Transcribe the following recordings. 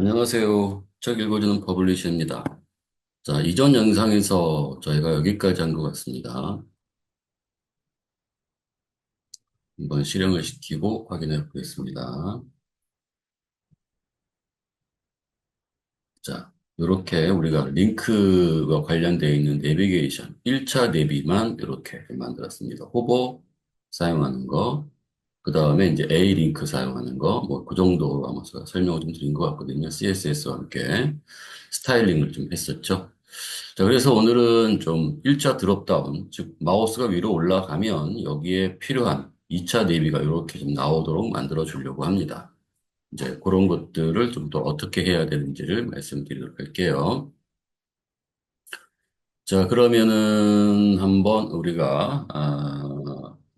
안녕하세요. 책 읽어주는 퍼블리셔입니다. 자, 이전 영상에서 저희가 여기까지 한 것 같습니다. 한번 실행을 시키고 확인해 보겠습니다. 자, 이렇게 우리가 링크가 관련되어 있는 내비게이션, 1차 내비만 이렇게 만들었습니다. 호버 사용하는 거, 그 다음에 이제 A 링크 사용하는 거, 뭐 그 정도 아마 제가 설명을 좀 드린 것 같거든요. CSS와 함께 스타일링을 좀 했었죠. 자, 그래서 오늘은 좀 1차 드롭다운, 즉 마우스가 위로 올라가면 여기에 필요한 2차 대비가 이렇게 좀 나오도록 만들어 주려고 합니다. 이제 그런 것들을 좀 더 어떻게 해야 되는지를 말씀드리도록 할게요. 자, 그러면은 한번 우리가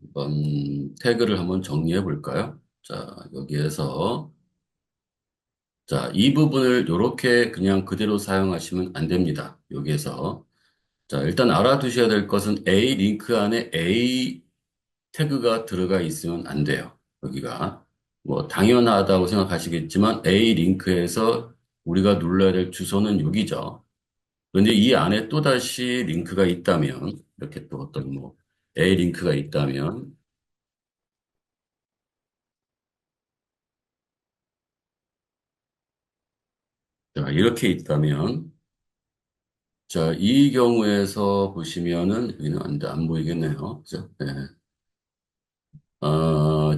한번 태그를 한번 정리해 볼까요? 자, 여기에서 자, 이 부분을 이렇게 그냥 그대로 사용하시면 안 됩니다. 여기에서 자, 일단 알아두셔야 될 것은 A 링크 안에 A 태그가 들어가 있으면 안 돼요. 여기가. 뭐, 당연하다고 생각하시겠지만 A 링크에서 우리가 눌러야 될 주소는 여기죠. 그런데 이 안에 또다시 링크가 있다면, 이렇게 또 어떤 뭐, A 링크가 있다면, 자, 이렇게 있다면, 자, 이 경우에서 보시면은, 여기는 안 보이겠네요. 그죠? 네.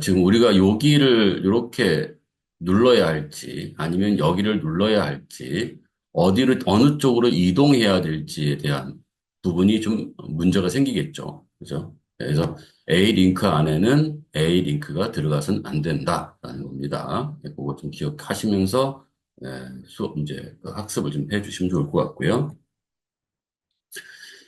지금 우리가 여기를 이렇게 눌러야 할지 아니면 여기를 눌러야 할지 어디를 어느 쪽으로 이동해야 될지에 대한 부분이 좀 문제가 생기겠죠. 그죠? 그래서 A 링크 안에는 A 링크가 들어가선 안 된다라는 겁니다. 그거 좀 기억하시면서 수업 이제 그 학습을 좀 해주시면 좋을 것 같고요.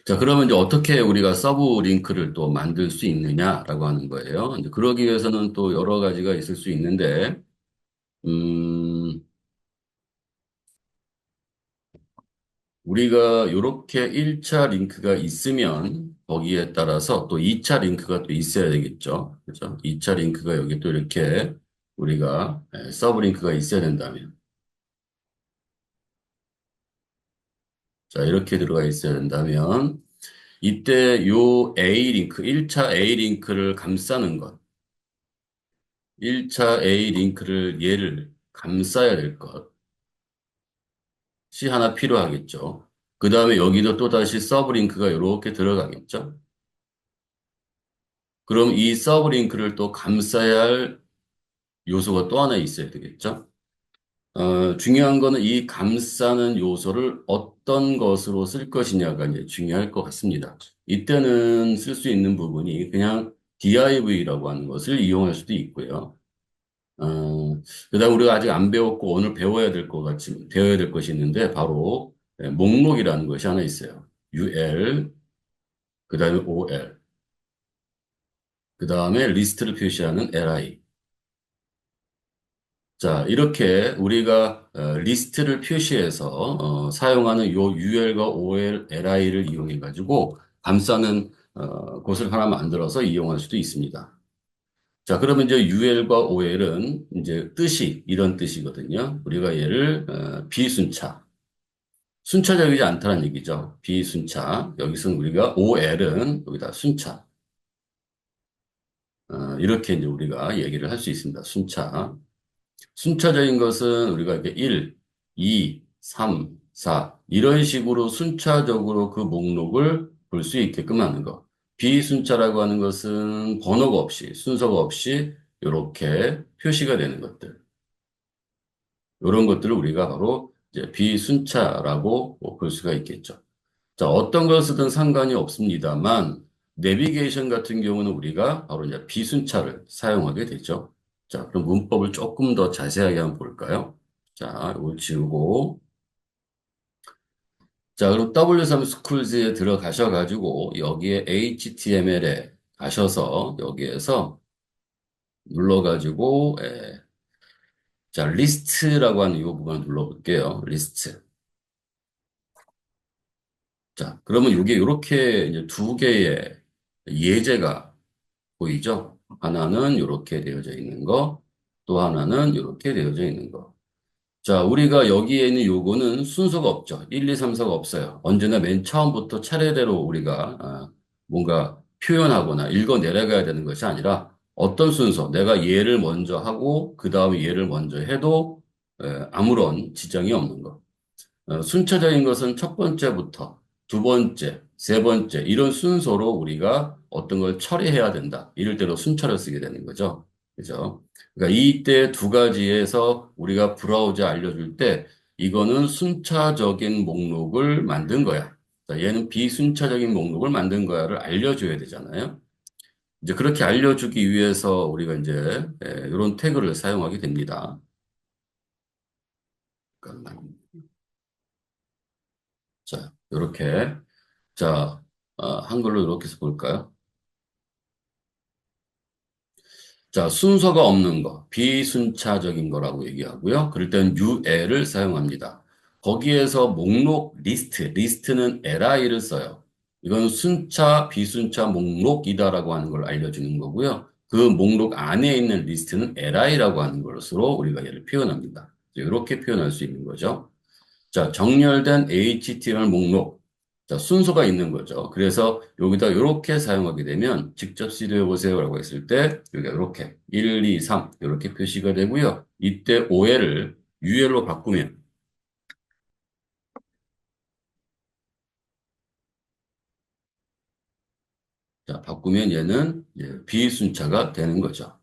자, 그러면 이제 어떻게 우리가 서브 링크를 또 만들 수 있느냐라고 하는 거예요. 이제 그러기 위해서는 또 여러 가지가 있을 수 있는데, 음, 우리가 이렇게 1차 링크가 있으면 거기에 따라서 또 2차 링크가 또 있어야 되겠죠. 그죠? 2차 링크가 여기 또 이렇게 우리가 서브 링크가 있어야 된다면, 자, 이렇게 들어가 있어야 된다면, 이때 요 A 링크, 1차 A 링크를 감싸는 것, 1차 A 링크를 얘를 감싸야 될 것이 하나 필요하겠죠. 그 다음에 여기도 또다시 서브 링크가 이렇게 들어가겠죠. 그럼 이 서브 링크를 또 감싸야 할 요소가 또 하나 있어야 되겠죠. 중요한 거는 이 감싸는 요소를 어떤 것으로 쓸 것이냐가 이제 중요할 것 같습니다. 이때는 쓸 수 있는 부분이 그냥 div라고 하는 것을 이용할 수도 있고요. 그다음 우리가 아직 안 배웠고 오늘 배워야 될 것 같이 배워야 될 것이 있는데 바로 목록이라는 것이 하나 있어요. UL 그다음에 OL 그다음에 리스트를 표시하는 LI. 자, 이렇게 우리가 리스트를 표시해서 사용하는 요 UL과 OL, LI를 이용해 가지고 감싸는 곳을 하나 만들어서 이용할 수도 있습니다. 자, 그러면 이제 UL과 OL은 이제 뜻이 이런 뜻이거든요. 우리가 얘를 비순차, 순차적이지 않다는 얘기죠. 비순차. 여기서는 우리가 OL은 여기다 순차. 이렇게 이제 우리가 얘기를 할 수 있습니다. 순차. 순차적인 것은 우리가 이렇게 1, 2, 3, 4 이런 식으로 순차적으로 그 목록을 볼 수 있게끔 하는 것. 비순차라고 하는 것은 번호가 없이, 순서가 없이 이렇게 표시가 되는 것들. 이런 것들을 우리가 바로 이제 비순차라고 볼 수가 있겠죠. 자, 어떤 걸 쓰든 상관이 없습니다만, 내비게이션 같은 경우는 우리가 바로 이제 비순차를 사용하게 되죠. 자, 그럼 문법을 조금 더 자세하게 한번 볼까요? 자, 이걸 지우고, 자, 그럼 W3 스쿨즈에 들어가셔가지고, 여기에 HTML에 가셔서, 여기에서 눌러가지고, 자, 리스트라고 하는 이 부분을 눌러볼게요. 리스트. 자, 그러면 이게 이렇게 이제 두 개의 예제가 보이죠? 하나는 이렇게 되어져 있는 거, 또 하나는 이렇게 되어져 있는 거. 자, 우리가 여기에 있는 요거는 순서가 없죠. 1, 2, 3, 4가 없어요. 언제나 맨 처음부터 차례대로 우리가 뭔가 표현하거나 읽어 내려가야 되는 것이 아니라 어떤 순서, 내가 얘를 먼저 하고 그 다음에 얘를 먼저 해도 아무런 지장이 없는 것. 순차적인 것은 첫 번째부터 두 번째, 세 번째 이런 순서로 우리가 어떤 걸 처리해야 된다. 이럴 때로 순차를 쓰게 되는 거죠. 그죠? 그러니까 이때 두 가지에서 우리가 브라우저 알려줄 때 이거는 순차적인 목록을 만든 거야. 자, 얘는 비순차적인 목록을 만든 거야를 알려줘야 되잖아요. 이제 그렇게 알려주기 위해서 우리가 이제 이런 태그를 사용하게 됩니다. 잠깐만. 자, 이렇게. 자, 한글로 이렇게 해서 볼까요? 자, 순서가 없는 거, 비순차적인 거라고 얘기하고요. 그럴 때는 UL을 사용합니다. 거기에서 목록 리스트는 li를 써요. 이건 순차, 비순차 목록이다라고 하는 걸 알려주는 거고요. 그 목록 안에 있는 리스트는 li라고 하는 것으로 우리가 얘를 표현합니다. 이렇게 표현할 수 있는 거죠. 자, 정렬된 HTML 목록. 자, 순서가 있는 거죠. 그래서 여기다 이렇게 사용하게 되면 직접 시도해 보세요라고 했을 때 여기가 이렇게 1, 2, 3 이렇게 표시가 되고요. 이때 OL을 UL로 바꾸면 자, 바꾸면 얘는 이제 비순차가 되는 거죠.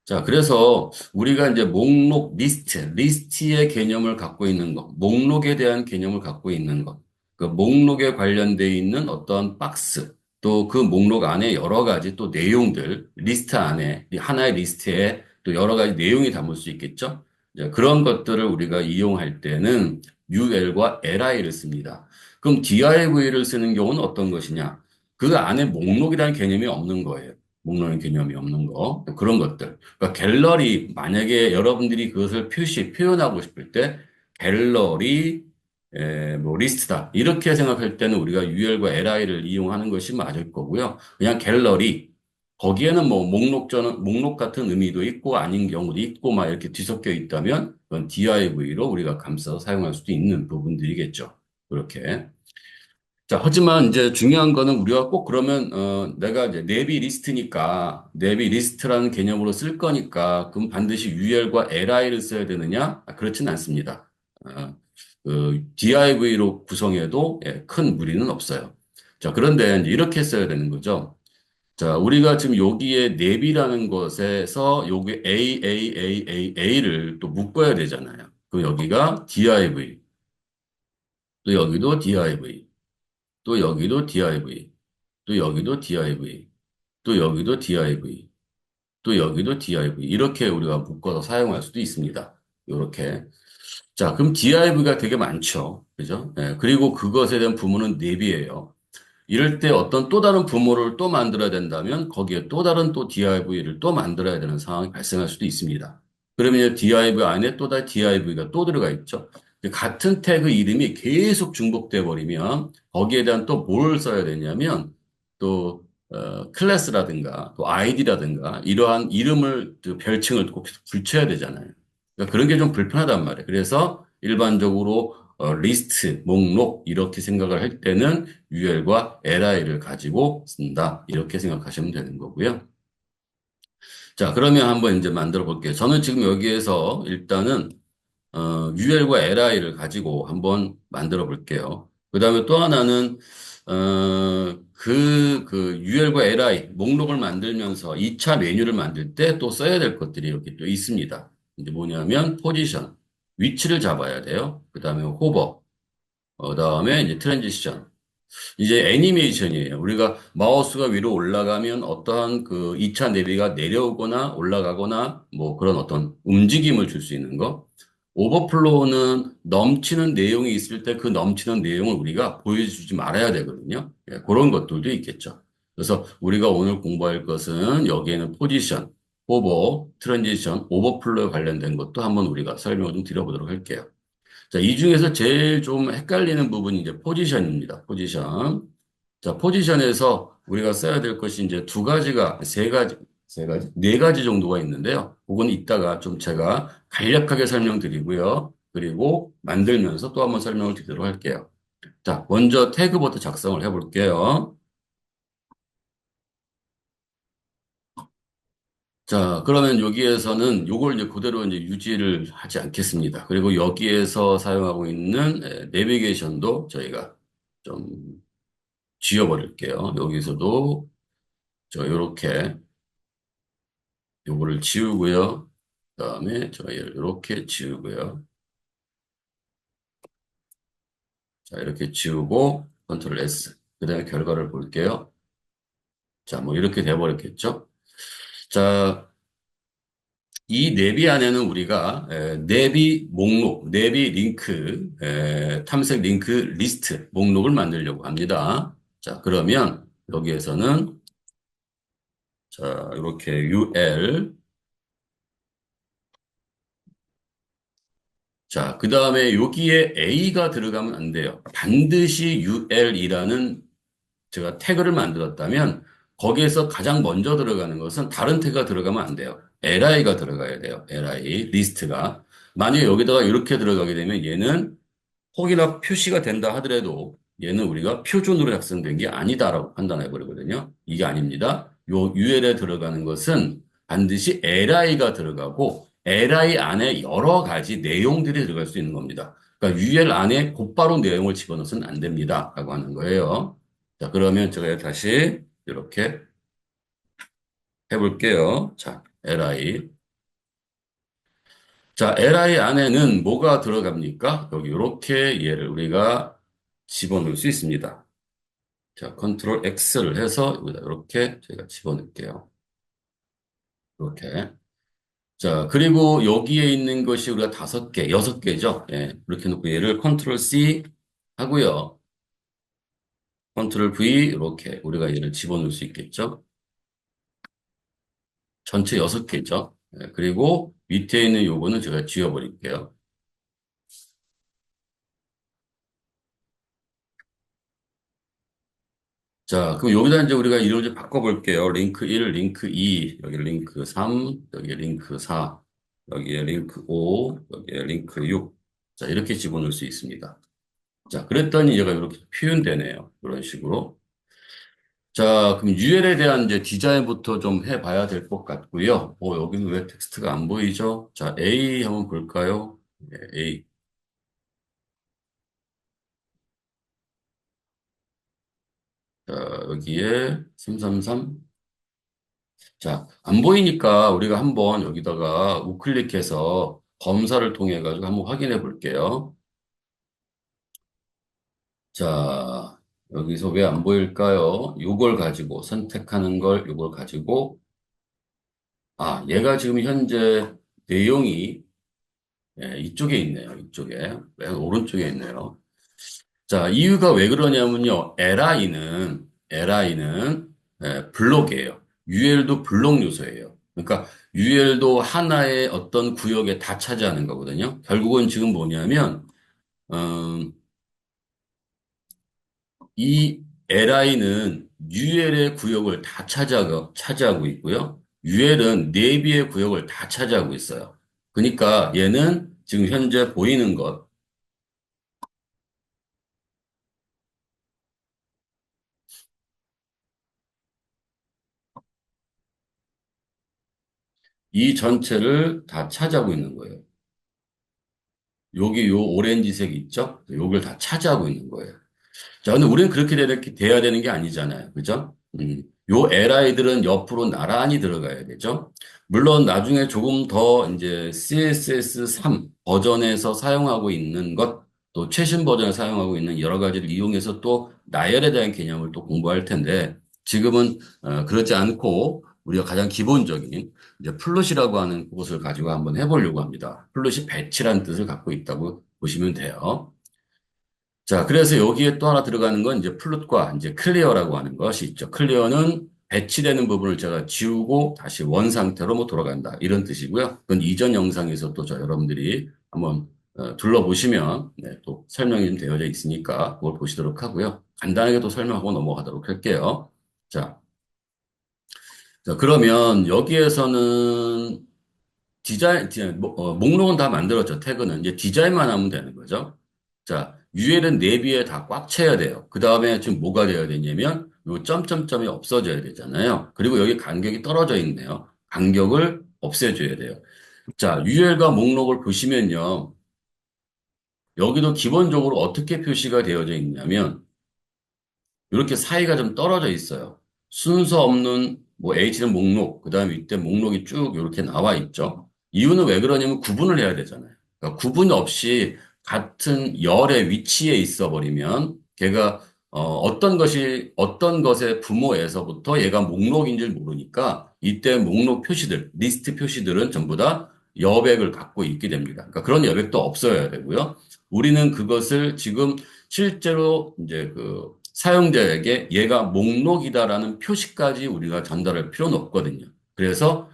자, 그래서 우리가 이제 목록 리스트의 개념을 갖고 있는 것, 목록에 대한 개념을 갖고 있는 것, 그 목록에 관련되어 있는 어떤 박스, 또 그 목록 안에 여러 가지 또 내용들, 리스트 안에, 하나의 리스트에 또 여러 가지 내용이 담을 수 있겠죠? 이제 그런 것들을 우리가 이용할 때는 UL과 LI를 씁니다. 그럼 DIV를 쓰는 경우는 어떤 것이냐? 그 안에 목록이라는 개념이 없는 거예요. 목록의 개념이 없는 거, 그런 것들. 그러니까 갤러리, 만약에 여러분들이 그것을 표현하고 싶을 때, 갤러리, 뭐, 리스트다. 이렇게 생각할 때는 우리가 UL과 LI를 이용하는 것이 맞을 거고요. 그냥 갤러리, 거기에는 뭐, 목록 같은 의미도 있고, 아닌 경우도 있고, 막 이렇게 뒤섞여 있다면, 그건 DIV로 우리가 감싸서 사용할 수도 있는 부분들이겠죠. 그렇게. 자, 하지만 이제 중요한 거는 우리가 꼭 그러면, 내가 이제 내비 리스트니까, 내비 리스트라는 개념으로 쓸 거니까, 그럼 반드시 UL과 LI를 써야 되느냐? 그렇진 않습니다. 그 DIV로 구성해도 큰 무리는 없어요. 자, 그런데 이제 이렇게 써야 되는 거죠. 자, 우리가 지금 여기에 내비라는 것에서 여기 A를 또 묶어야 되잖아요. 그 여기가 div, 또 여기도 div, 또 여기도 div. 또 여기도 div, 또 여기도 div, 또 여기도 div. 이렇게 우리가 묶어서 사용할 수도 있습니다. 이렇게. 자, 그럼 div가 되게 많죠. 그죠? 예, 그리고 그것에 대한 부모는 내비예요. 이럴 때 어떤 또 다른 부모를 또 만들어야 된다면 거기에 또 다른 또 div를 또 만들어야 되는 상황이 발생할 수도 있습니다. 그러면 div 안에 또 다른 div가 또 들어가 있죠. 같은 태그 이름이 계속 중복돼 버리면 거기에 대한 또 뭘 써야 되냐면 또 클래스라든가 또 아이디라든가 이러한 이름을 그 별칭을 꼭 붙여야 되잖아요. 그러니까 그런 게 좀 불편하단 말이에요. 그래서 일반적으로 리스트, 목록 이렇게 생각을 할 때는 UL과 LI를 가지고 쓴다. 이렇게 생각하시면 되는 거고요. 자, 그러면 한번 이제 만들어 볼게요. 저는 지금 여기에서 일단은 UL과 LI를 가지고 한번 만들어 볼게요. 그 다음에 또 하나는 그 UL과 LI 목록을 만들면서 2차 메뉴를 만들 때 또 써야 될 것들이 이렇게 또 있습니다. 이제 뭐냐면 포지션, 위치를 잡아야 돼요. 그 다음에 호버, 다음에 이제 트랜지션. 이제 애니메이션이에요. 우리가 마우스가 위로 올라가면 어떠한 그 2차 내비가 내려오거나 올라가거나 뭐 그런 어떤 움직임을 줄 수 있는 거. 오버플로우는 넘치는 내용이 있을 때 그 넘치는 내용을 우리가 보여주지 말아야 되거든요. 예, 그런 것들도 있겠죠. 그래서 우리가 오늘 공부할 것은 여기에는 포지션, 오버, 트랜지션, 오버플로우 관련된 것도 한번 우리가 설명을 좀 드려보도록 할게요. 자, 이 중에서 제일 좀 헷갈리는 부분이 이제 포지션입니다. 포지션. 자, 포지션에서 우리가 써야 될 것이 이제 두 가지가, 세 가지, 네 가지 정도가 있는데요. 그건 이따가 좀 제가 간략하게 설명드리고요. 그리고 만들면서 또 한번 설명을 드리도록 할게요. 자, 먼저 태그부터 작성을 해볼게요. 자, 그러면 여기에서는 요걸 이제 그대로 이제 유지를 하지 않겠습니다. 그리고 여기에서 사용하고 있는 내비게이션도 저희가 좀 지워버릴게요. 여기서도 저 요렇게 요거를 지우고요. 그다음에 저희를 이렇게 지우고요. 자, 이렇게 지우고 컨트롤 S. 그다음에 결과를 볼게요. 자, 뭐 이렇게 돼버렸겠죠? 자, 이 내비 안에는 우리가 내비 목록, 내비 링크, 탐색 링크 리스트 목록을 만들려고 합니다. 자, 그러면 여기에서는 자, 이렇게 UL 자, 그 다음에 여기에 A가 들어가면 안 돼요. 반드시 UL이라는 제가 태그를 만들었다면 거기에서 가장 먼저 들어가는 것은 다른 태그가 들어가면 안 돼요. LI가 들어가야 돼요. LI 리스트가. 만약에 여기다가 이렇게 들어가게 되면 얘는 혹이나 표시가 된다 하더라도 얘는 우리가 표준으로 작성된 게 아니다라고 판단해 버리거든요. 이게 아닙니다. 요 UL에 들어가는 것은 반드시 LI가 들어가고 LI 안에 여러 가지 내용들이 들어갈 수 있는 겁니다. 그러니까 UL 안에 곧바로 내용을 집어넣어서는 안 됩니다. 라고 하는 거예요. 자, 그러면 제가 다시 이렇게 해볼게요. 자, LI. 자, LI 안에는 뭐가 들어갑니까? 여기 이렇게 얘를 우리가 집어넣을 수 있습니다. 자, 컨트롤 X를 해서 여기다 이렇게 저희가 집어넣을게요. 이렇게. 자, 그리고 여기에 있는 것이 우리가 다섯 개, 여섯 개죠. 예, 이렇게 놓고 얘를 컨트롤 C 하고요. 컨트롤 V 이렇게 우리가 얘를 집어넣을 수 있겠죠. 전체 여섯 개죠. 예, 그리고 밑에 있는 요거는 제가 지워버릴게요. 자, 그럼 여기다 이제 우리가 이름을 좀 바꿔볼게요. 링크 1, 링크 2, 여기 링크 3, 여기 링크 4, 여기에 링크 5, 여기에 링크 6. 자, 이렇게 집어넣을 수 있습니다. 자, 그랬더니 얘가 이렇게 표현되네요. 이런 식으로. 자, 그럼 UL에 대한 이제 디자인부터 좀 해봐야 될 것 같고요. 여기는 왜 텍스트가 안 보이죠? 자, A 한번 볼까요? 네, A. 자, 여기에 333. 자, 안 보이니까 우리가 한번 여기다가 우클릭해서 검사를 통해 가지고 한번 확인해 볼게요. 자, 여기서 왜 안 보일까요? 요걸 가지고 선택하는 걸 요걸 가지고 얘가 지금 현재 내용이 이쪽에 있네요. 이쪽에. 맨 오른쪽에 있네요. 자, 이유가 왜 그러냐면요. LI는 블록이에요. UL도 블록 요소예요. 그러니까 UL도 하나의 어떤 구역에 다 차지하는 거거든요. 결국은 지금 뭐냐면 음, 이 LI는 UL의 구역을 다 차지하고 있고요. UL은 내비의 구역을 다 차지하고 있어요. 그러니까 얘는 지금 현재 보이는 것, 이 전체를 다 차지하고 있는 거예요. 여기 요 오렌지색 있죠? 요걸 다 차지하고 있는 거예요. 자, 근데 우리는 그렇게 돼야 되는 게 아니잖아요. 그죠? 요 LI들은 옆으로 나란히 들어가야 되죠. 물론 나중에 조금 더 이제 CSS3 버전에서 사용하고 있는 것, 또 최신 버전을 사용하고 있는 여러 가지를 이용해서 또 나열에 대한 개념을 또 공부할 텐데 지금은 그렇지 않고 우리가 가장 기본적인 이제 플롯이라고 하는 것을 가지고 한번 해보려고 합니다. 플롯이 배치라는 뜻을 갖고 있다고 보시면 돼요. 자, 그래서 여기에 또 하나 들어가는 건 이제 플롯과 이제 클리어라고 하는 것이 있죠. 클리어는 배치되는 부분을 제가 지우고 다시 원 상태로 뭐 돌아간다. 이런 뜻이고요. 그건 이전 영상에서 또 저 여러분들이 한번 둘러보시면 또 설명이 좀 되어져 있으니까 그걸 보시도록 하고요. 간단하게 또 설명하고 넘어가도록 할게요. 자, 자, 그러면 여기에서는 목록은 다 만들었죠. 태그는. 이제 디자인만 하면 되는 거죠. 자, UL은 내비에 다 꽉 채야 돼요. 그 다음에 지금 뭐가 돼야 되냐면, 요 점점점이 없어져야 되잖아요. 그리고 여기 간격이 떨어져 있네요. 간격을 없애줘야 돼요. 자, UL과 목록을 보시면요. 여기도 기본적으로 어떻게 표시가 되어져 있냐면, 이렇게 사이가 좀 떨어져 있어요. 순서 없는 뭐 H는 목록, 그 다음에 이때 목록이 쭉 이렇게 나와 있죠. 이유는 왜 그러냐면 구분을 해야 되잖아요. 그러니까 구분 없이 같은 열의 위치에 있어 버리면 걔가 어떤 것이 어떤 것의 부모에서부터 얘가 목록인 줄 모르니까 이때 목록 표시들, 리스트 표시들은 전부 다 여백을 갖고 있게 됩니다. 그러니까 그런 여백도 없어야 되고요. 우리는 그것을 지금 실제로 이제 그 사용자에게 얘가 목록이다라는 표시까지 우리가 전달할 필요는 없거든요. 그래서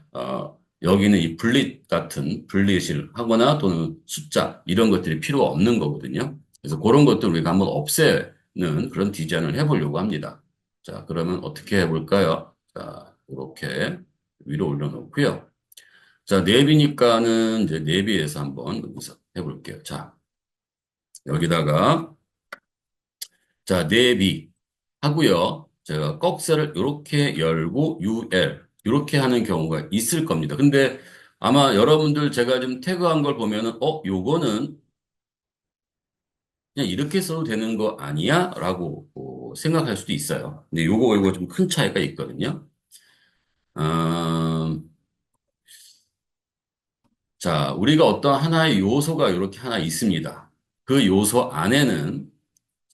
여기는 이 분릿 같은 분릿을 하거나 또는 숫자 이런 것들이 필요 없는 거거든요. 그래서 그런 것들 우리가 한번 없애는 그런 디자인을 해보려고 합니다. 자, 그러면 어떻게 해볼까요? 자, 이렇게 위로 올려놓고요. 자, 내비니까는 이제 내비에서 한번 여기서 해볼게요. 자, 여기다가 자, 내비 하고요. 제가 꺽쇠를 이렇게 열고 UL 이렇게 하는 경우가 있을 겁니다. 근데 아마 여러분들 제가 좀 태그한 걸 보면은 요거는 그냥 이렇게 써도 되는 거 아니야? 라고 생각할 수도 있어요. 근데 요거 좀 큰 차이가 있거든요. 음, 자, 우리가 어떤 하나의 요소가 이렇게 하나 있습니다. 그 요소 안에는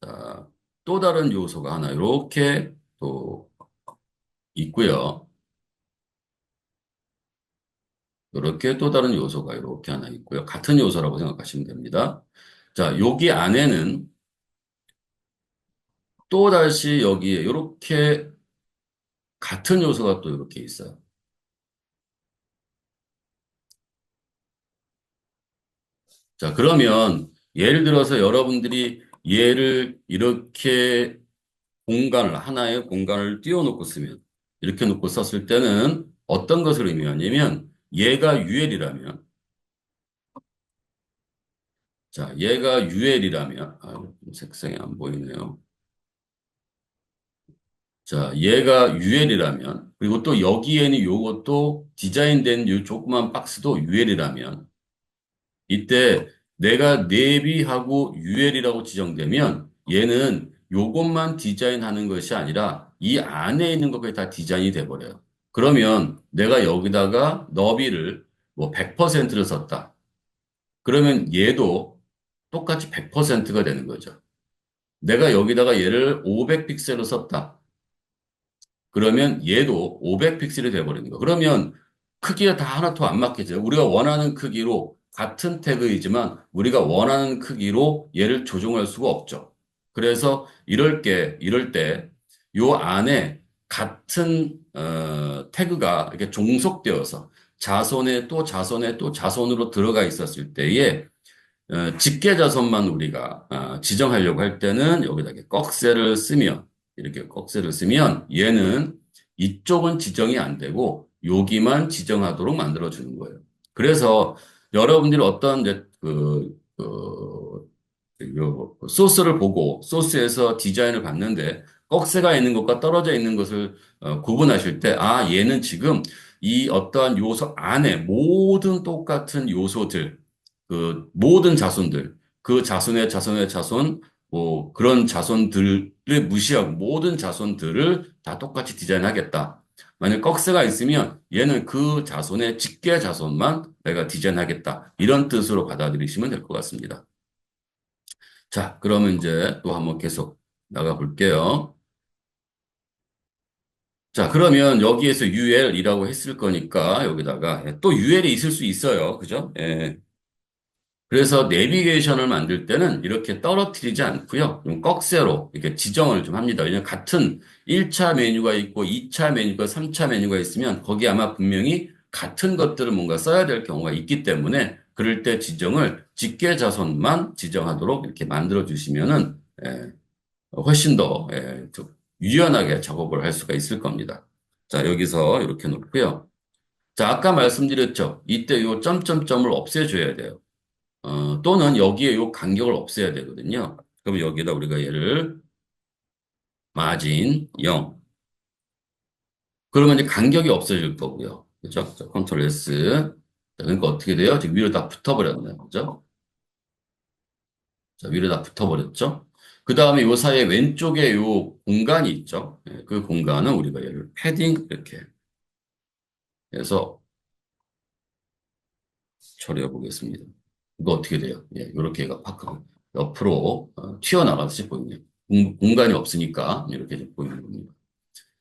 자, 또 다른 요소가 하나 이렇게 또 있고요. 이렇게 또 다른 요소가 이렇게 하나 있고요. 같은 요소라고 생각하시면 됩니다. 자, 여기 안에는 또 다시 여기에 이렇게 같은 요소가 또 이렇게 있어요. 자, 그러면 예를 들어서 여러분들이 얘를 이렇게 하나의 공간을 띄워놓고 쓰면, 이렇게 놓고 썼을 때는 어떤 것을 의미하냐면, 얘가 UL이라면, 자, 얘가 UL이라면, 색상이 안 보이네요. 자, 얘가 UL이라면, 그리고 또 여기에는 요것도 디자인된 요 조그만 박스도 UL이라면, 이때 내가 내비하고 UL이라고 지정되면 얘는 요것만 디자인하는 것이 아니라 이 안에 있는 것까지 다 디자인이 돼버려요. 그러면 내가 여기다가 너비를 뭐 100%를 썼다. 그러면 얘도 똑같이 100%가 되는 거죠. 내가 여기다가 얘를 500픽셀로 썼다. 그러면 얘도 500픽셀이 돼버리는 거. 그러면 크기가 다 하나도 안 맞겠죠. 우리가 원하는 크기로 같은 태그이지만 우리가 원하는 크기로 얘를 조정할 수가 없죠. 그래서 이럴 때 요 안에 같은 태그가 이렇게 종속되어서 자손에 또 자손에 또 자손으로 들어가 있었을 때에 직계자손만 우리가 지정하려고 할 때는 여기다 이렇게 꺽쇠를 쓰면 이렇게 꺽쇠를 쓰면 얘는 이쪽은 지정이 안 되고 여기만 지정하도록 만들어 주는 거예요. 그래서 여러분들이 어떤 이제 요 소스를 보고 소스에서 디자인을 봤는데 꺽쇠가 있는 것과 떨어져 있는 것을 구분하실 때, 얘는 지금 이 어떠한 요소 안에 모든 똑같은 요소들, 그 모든 자손들, 그 자손의 자손, 뭐 그런 자손들을 무시하고 모든 자손들을 다 똑같이 디자인하겠다. 만약 꺽쇠가 있으면 얘는 그 자손의 직계 자손만 내가 디자인하겠다. 이런 뜻으로 받아들이시면 될 것 같습니다. 자, 그러면 이제 또 한번 계속 나가 볼게요. 자, 그러면 여기에서 UL이라고 했을 거니까 여기다가 또 UL이 있을 수 있어요. 그죠? 예. 그래서 내비게이션을 만들 때는 이렇게 떨어뜨리지 않고요. 좀 꺽쇠로 이렇게 지정을 좀 합니다. 왜냐하면 같은 1차 메뉴가 있고 2차 메뉴가 3차 메뉴가 있으면 거기 아마 분명히 같은 것들을 뭔가 써야 될 경우가 있기 때문에 그럴 때 지정을 직계자손만 지정하도록 이렇게 만들어 주시면은 훨씬 더 좀 유연하게 작업을 할 수가 있을 겁니다. 자, 여기서 이렇게 놓고요. 자, 아까 말씀드렸죠. 이때 요 점점점을 없애줘야 돼요. 또는 여기에 요 간격을 없애야 되거든요. 그럼 여기에다 우리가 얘를 마진 0. 그러면 이제 간격이 없어질 거고요. 그죠? 자, 컨트롤 S. 자, 그러니까 어떻게 돼요? 지금 위로 다 붙어버렸네요. 그죠? 자, 위로 다 붙어버렸죠? 그 다음에 요 사이에 왼쪽에 요 공간이 있죠? 예, 그 공간은 우리가 얘를 패딩 이렇게 해서 처리해 보겠습니다. 이거 어떻게 돼요? 예, 이렇게 얘가 팍 옆으로 튀어나가듯이 보이네요. 공간이 없으니까 이렇게 보이는 겁니다.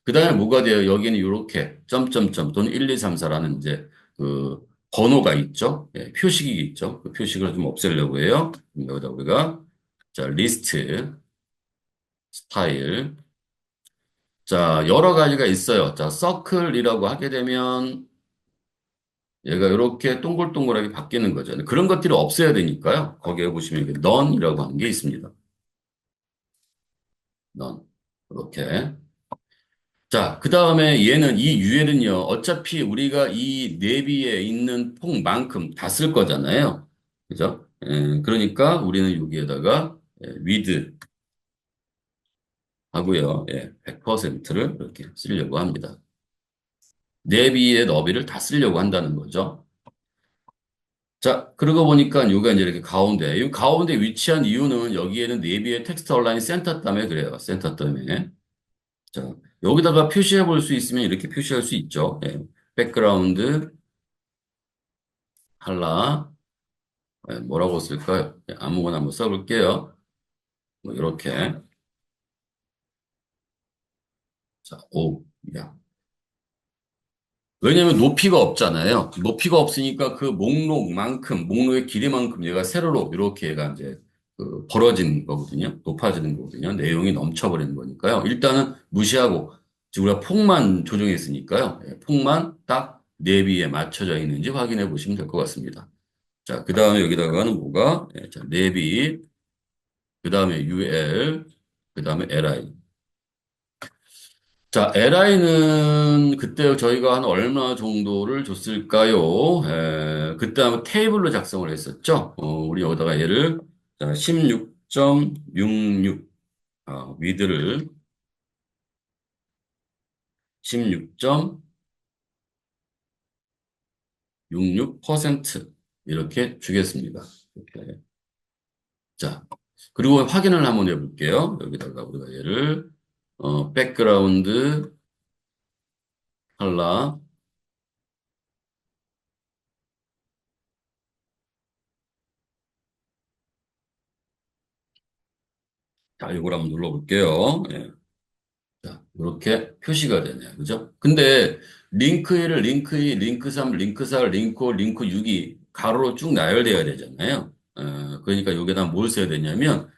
그 다음에 뭐가 돼요? 여기는 이렇게 점점점 또는 1, 2, 3, 4라는 이제 그 번호가 있죠? 예, 표식이 있죠? 그 표식을 좀 없애려고 해요. 여기다 우리가 자 리스트 스타일 자 여러 가지가 있어요. 자 서클이라고 하게 되면 얘가 이렇게 동글동글하게 바뀌는 거죠. 그런 것들이 없어야 되니까요. 거기에 보시면 이렇게 none이라고 하는 게 있습니다. none. 이렇게. 자, 그 다음에 얘는 이 UL은요. 어차피 우리가 이 내비에 있는 폭만큼 다 쓸 거잖아요. 그죠? 그러니까 우리는 여기에다가 with 하고요. 100%를 이렇게 쓰려고 합니다. 내비의 너비를 다 쓰려고 한다는 거죠. 자, 그러고 보니까 요가 이제 이렇게 가운데, 이 가운데 위치한 이유는 여기에는 내비의 텍스트 얼라인이 센터 때문에 그래요. 센터 때문에. 자, 여기다가 표시해 볼 수 있으면 이렇게 표시할 수 있죠. 백그라운드, 할라, 뭐라고 쓸까요? 아무거나 한번 써볼게요. 뭐, 이렇게. 자, 오, 야. 왜냐면 높이가 없잖아요. 높이가 없으니까 그 목록만큼, 목록의 길이만큼 얘가 세로로 이렇게 얘가 이제 벌어지는 거거든요. 높아지는 거거든요. 내용이 넘쳐버리는 거니까요. 일단은 무시하고, 지금 우리가 폭만 조정했으니까요. 폭만 딱 내비에 맞춰져 있는지 확인해 보시면 될 것 같습니다. 자, 그 다음에 여기다가는 뭐가? 자, 내비, 그 다음에 UL, 그 다음에 LI. 자, LI는 그때 저희가 한 얼마 정도를 줬을까요? 그때 아마 테이블로 작성을 했었죠. 우리 여기다가 얘를 16.66, 위드를 16.66% 이렇게 주겠습니다. 이렇게. 자, 그리고 확인을 한번 해볼게요. 여기다가 우리가 얘를, 백그라운드, 컬러, 자, 이걸 한번 눌러볼게요. 예. 자, 이렇게 표시가 되네요. 그죠? 근데 링크 1을 링크 2, 링크 3, 링크 4, 링크 5, 링크 6이 가로로 쭉 나열돼야 되잖아요. 그러니까 여기다 뭘 써야 되냐면,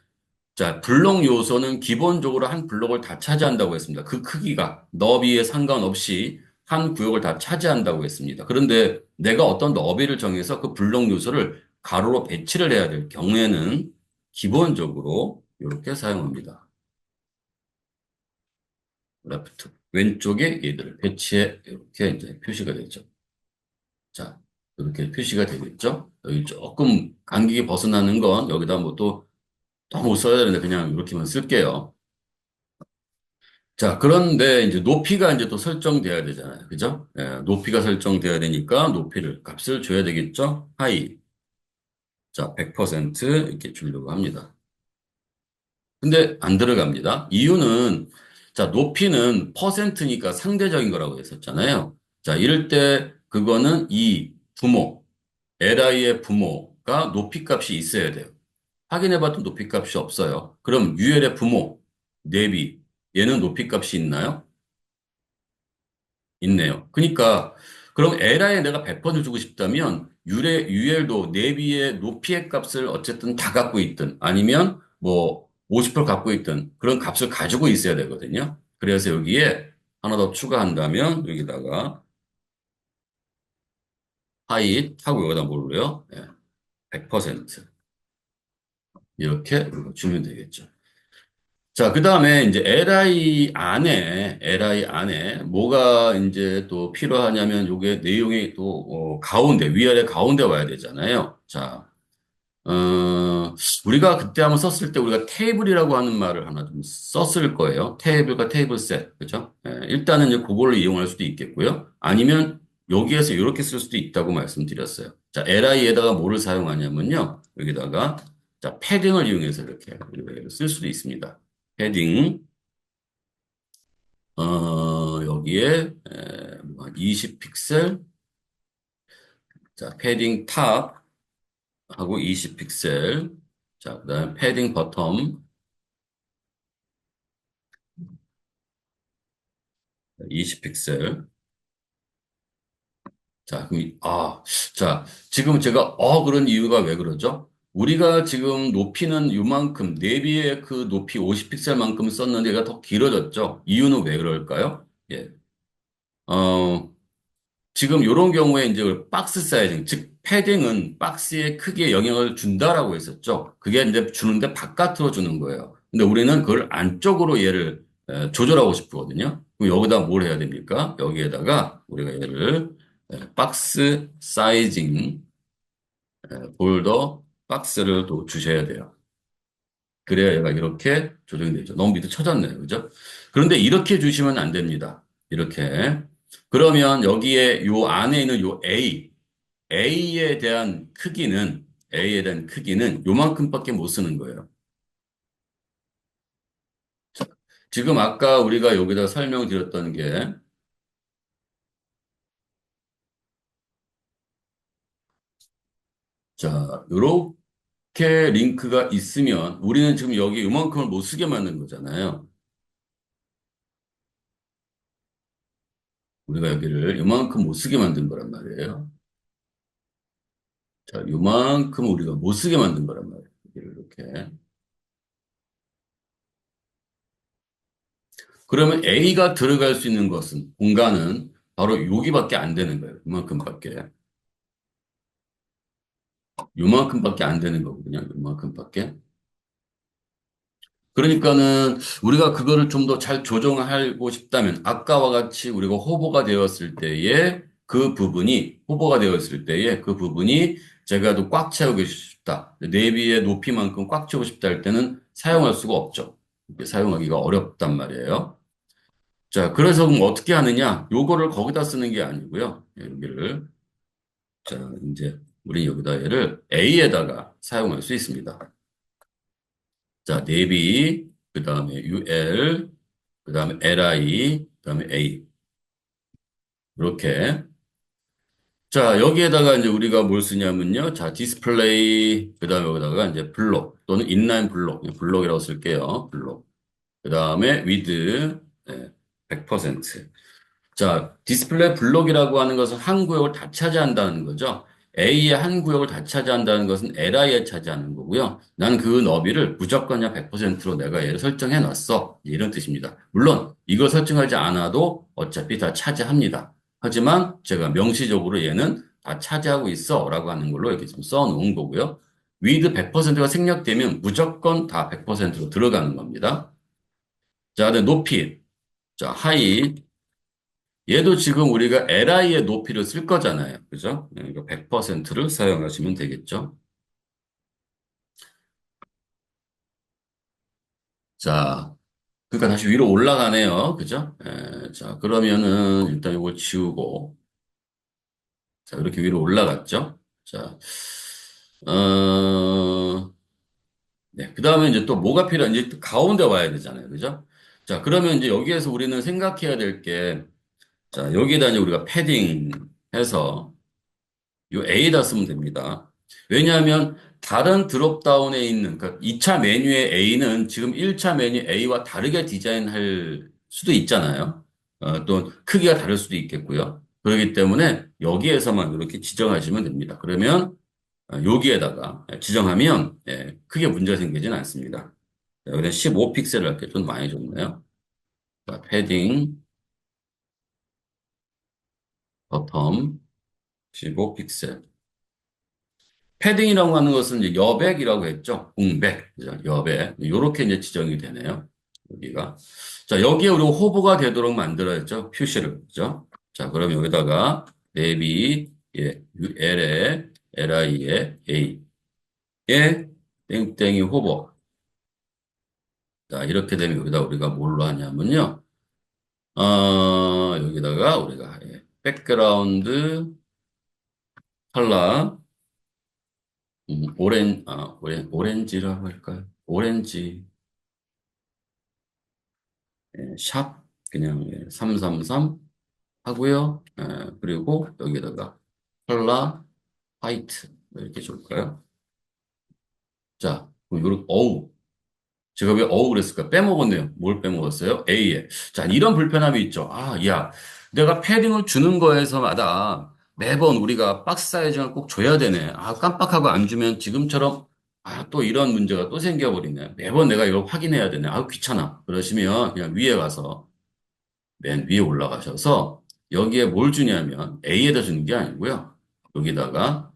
자, 블록 요소는 기본적으로 한 블록을 다 차지한다고 했습니다. 그 크기가 너비에 상관없이 한 구역을 다 차지한다고 했습니다. 그런데 내가 어떤 너비를 정해서 그 블록 요소를 가로로 배치를 해야 될 경우에는 기본적으로 이렇게 사용합니다. 레프트. 왼쪽에 얘들을 배치해 이렇게 이제 표시가 되죠. 자, 이렇게 표시가 되겠죠. 여기 조금 간격이 벗어나는 건 여기다 뭐 또 못 써야 되는데 그냥 이렇게만 쓸게요. 자, 그런데 이제 높이가 이제 또 설정돼야 되잖아요. 그죠? 높이가 설정돼야 되니까 높이를 값을 줘야 되겠죠? 하이. 자, 100% 이렇게 주려고 합니다. 근데 안 들어갑니다. 이유는 자, 높이는 퍼센트니까 상대적인 거라고 했었잖아요. 자, 이럴 때 그거는 이 부모, li의 부모가 높이 값이 있어야 돼요. 확인해 봤던 높이 값이 없어요. 그럼 ul의 부모, 내비, 얘는 높이 값이 있나요? 있네요. 그러니까 그럼 LI에 내가 100% 주고 싶다면 UL도 내비의 높이의 값을 어쨌든 다 갖고 있든 아니면 뭐 50% 갖고 있든 그런 값을 가지고 있어야 되거든요. 그래서 여기에 하나 더 추가한다면 여기다가 height 하고 여기다 뭘로요? 100% 이렇게 주면 되겠죠. 자, 그 다음에 이제 LI 안에 뭐가 이제 또 필요하냐면 요게 내용이 또, 가운데, 위아래 가운데 와야 되잖아요. 자, 우리가 그때 한번 썼을 때 우리가 테이블이라고 하는 말을 하나 좀 썼을 거예요. 테이블과 테이블 셋. 그죠? 일단은 이제 그걸로 이용할 수도 있겠고요. 아니면 여기에서 이렇게 쓸 수도 있다고 말씀드렸어요. 자, LI에다가 뭐를 사용하냐면요. 여기다가, 자, 패딩을 이용해서 이렇게 우리가 쓸 수도 있습니다. 패딩, 여기에, 20픽셀, 자, 패딩 탑하고 20픽셀, 자, 그 다음에 패딩 버텀, 20픽셀. 자, 자, 지금 제가 그런 이유가 왜 그러죠? 우리가 지금 높이는 요만큼, 내비의 그 높이 50픽셀만큼 썼는데 얘가 더 길어졌죠? 이유는 왜 그럴까요? 예. 어, 지금 이런 경우에 이제 박스 사이징, 즉 패딩은 박스의 크기에 영향을 준다라고 했었죠. 그게 이제 주는데 바깥으로 주는 거예요. 근데 우리는 그걸 안쪽으로 얘를 조절하고 싶거든요. 그럼 여기다 뭘 해야 됩니까? 여기에다가 우리가 얘를 박스 사이징 볼더 박스를 또 주셔야 돼요. 그래야 얘가 이렇게 조정이 되죠. 너무 밑에 쳐졌네요. 그죠? 그런데 이렇게 주시면 안 됩니다. 이렇게. 그러면 여기에 요 안에 있는 요 A에 대한 크기는 요만큼밖에 못 쓰는 거예요. 지금 아까 우리가 여기다 설명드렸던 게, 자, 요렇게 링크가 있으면 우리는 지금 여기 요만큼을 못 쓰게 만든 거잖아요. 우리가 여기를 요만큼 못 쓰게 만든 거란 말이에요. 자, 요만큼 우리가 못 쓰게 만든 거란 말이에요. 여기를 이렇게. 그러면 A가 들어갈 수 있는 공간은 바로 여기밖에 안 되는 거예요. 요만큼밖에. 요만큼밖에 안 되는 거거든요. 요만큼밖에. 그러니까는 우리가 그거를 좀 더 잘 조정하고 싶다면 아까와 같이 우리가 후보가 되었을 때에 그 부분이 제가 더 꽉 채우고 싶다. 내비의 높이만큼 꽉 채우고 싶다 할 때는 사용할 수가 없죠. 이게 사용하기가 어렵단 말이에요. 자, 그래서 그럼 어떻게 하느냐? 요거를 거기다 쓰는 게 아니고요. 여기를. 자, 이제 우리 여기다 얘를 A에다가 사용할 수 있습니다. 자, 내비, 그 다음에 UL, 그 다음에 LI, 그 다음에 A. 이렇게. 자, 여기에다가 이제 우리가 뭘 쓰냐면요. 자, 디스플레이, 그 다음에 여기다가 이제 블록 또는 인라인 블록, 블록이라고 쓸게요. 블록. 그 다음에 위드, 100%. 자, 디스플레이 블록이라고 하는 것은 한 구역을 다 차지한다는 거죠. A의 한 구역을 다 차지한다는 것은 LI에 차지하는 거고요. 나는 그 너비를 무조건 그냥 100%로 내가 얘를 설정해 놨어. 이런 뜻입니다. 물론 이걸 설정하지 않아도 어차피 다 차지합니다. 하지만 제가 명시적으로 얘는 다 차지하고 있어 라고 하는 걸로 이렇게 좀 써 놓은 거고요. 위드 100%가 생략되면 무조건 다 100%로 들어가는 겁니다. 자, 근데 높이. 자, 하이. 얘도 지금 우리가 LI의 높이를 쓸 거잖아요. 그죠? 그러니까 100%를 사용하시면 되겠죠. 자, 그러니까 다시 위로 올라가네요. 그죠? 자, 그러면은 일단 이걸 지우고, 자, 이렇게 위로 올라갔죠? 자, 어, 네. 그 다음에 이제 또 뭐가 필요한지 또 가운데 와야 되잖아요. 그죠? 자, 그러면 이제 여기에서 우리는 생각해야 될 게, 자, 여기에다 이제 우리가 패딩 해서, 요 A다 쓰면 됩니다. 왜냐하면 다른 드롭다운에 있는 그러니까 2차 메뉴의 A는 지금 1차 메뉴 A와 다르게 디자인할 수도 있잖아요. 또 크기가 다를 수도 있겠고요. 그렇기 때문에 여기에서만 이렇게 지정하시면 됩니다. 그러면 여기에다가 지정하면 크게 문제 생기지는 않습니다. 여기다 15픽셀을 할게 좀 많이 줬네요. 자, 패딩, 버텀, 15픽셀. 패딩이라고 하는 것은 이제 여백이라고 했죠. 공백, 그죠? 여백. 이렇게 이제 지정이 되네요. 여기가. 자, 여기에 우리가 호보가 되도록 만들어야죠. 표시를. 그죠? 자, 그럼 여기다가 대비, 예, L에, LI에, A에, 땡땡이 호보. 자, 이렇게 되면 여기다 우리가 뭘로 하냐면요. 여기다가 우리가, 예, 백그라운드 컬러, 오렌지라고 할까요? 오렌지, 예, 샵, 그냥, 예, 333 하고요. 예, 그리고 여기다가 컬러, 화이트. 이렇게 줄까요? 자, 그럼 요렇게, 어우. 제가 왜 어우 그랬을까? 빼먹었네요. 뭘 빼먹었어요? A에. 자, 이런 불편함이 있죠. 아, 야, 내가 패딩을 주는 거에서마다 매번 우리가 박스 사이즈를 꼭 줘야 되네. 아, 깜빡하고 안 주면 지금처럼 아, 또 이런 문제가 또 생겨버리네. 매번 내가 이걸 확인해야 되네. 아, 귀찮아. 그러시면 그냥 위에 가서 맨 위에 올라가셔서 여기에 뭘 주냐면 A에다 주는 게 아니고요. 여기다가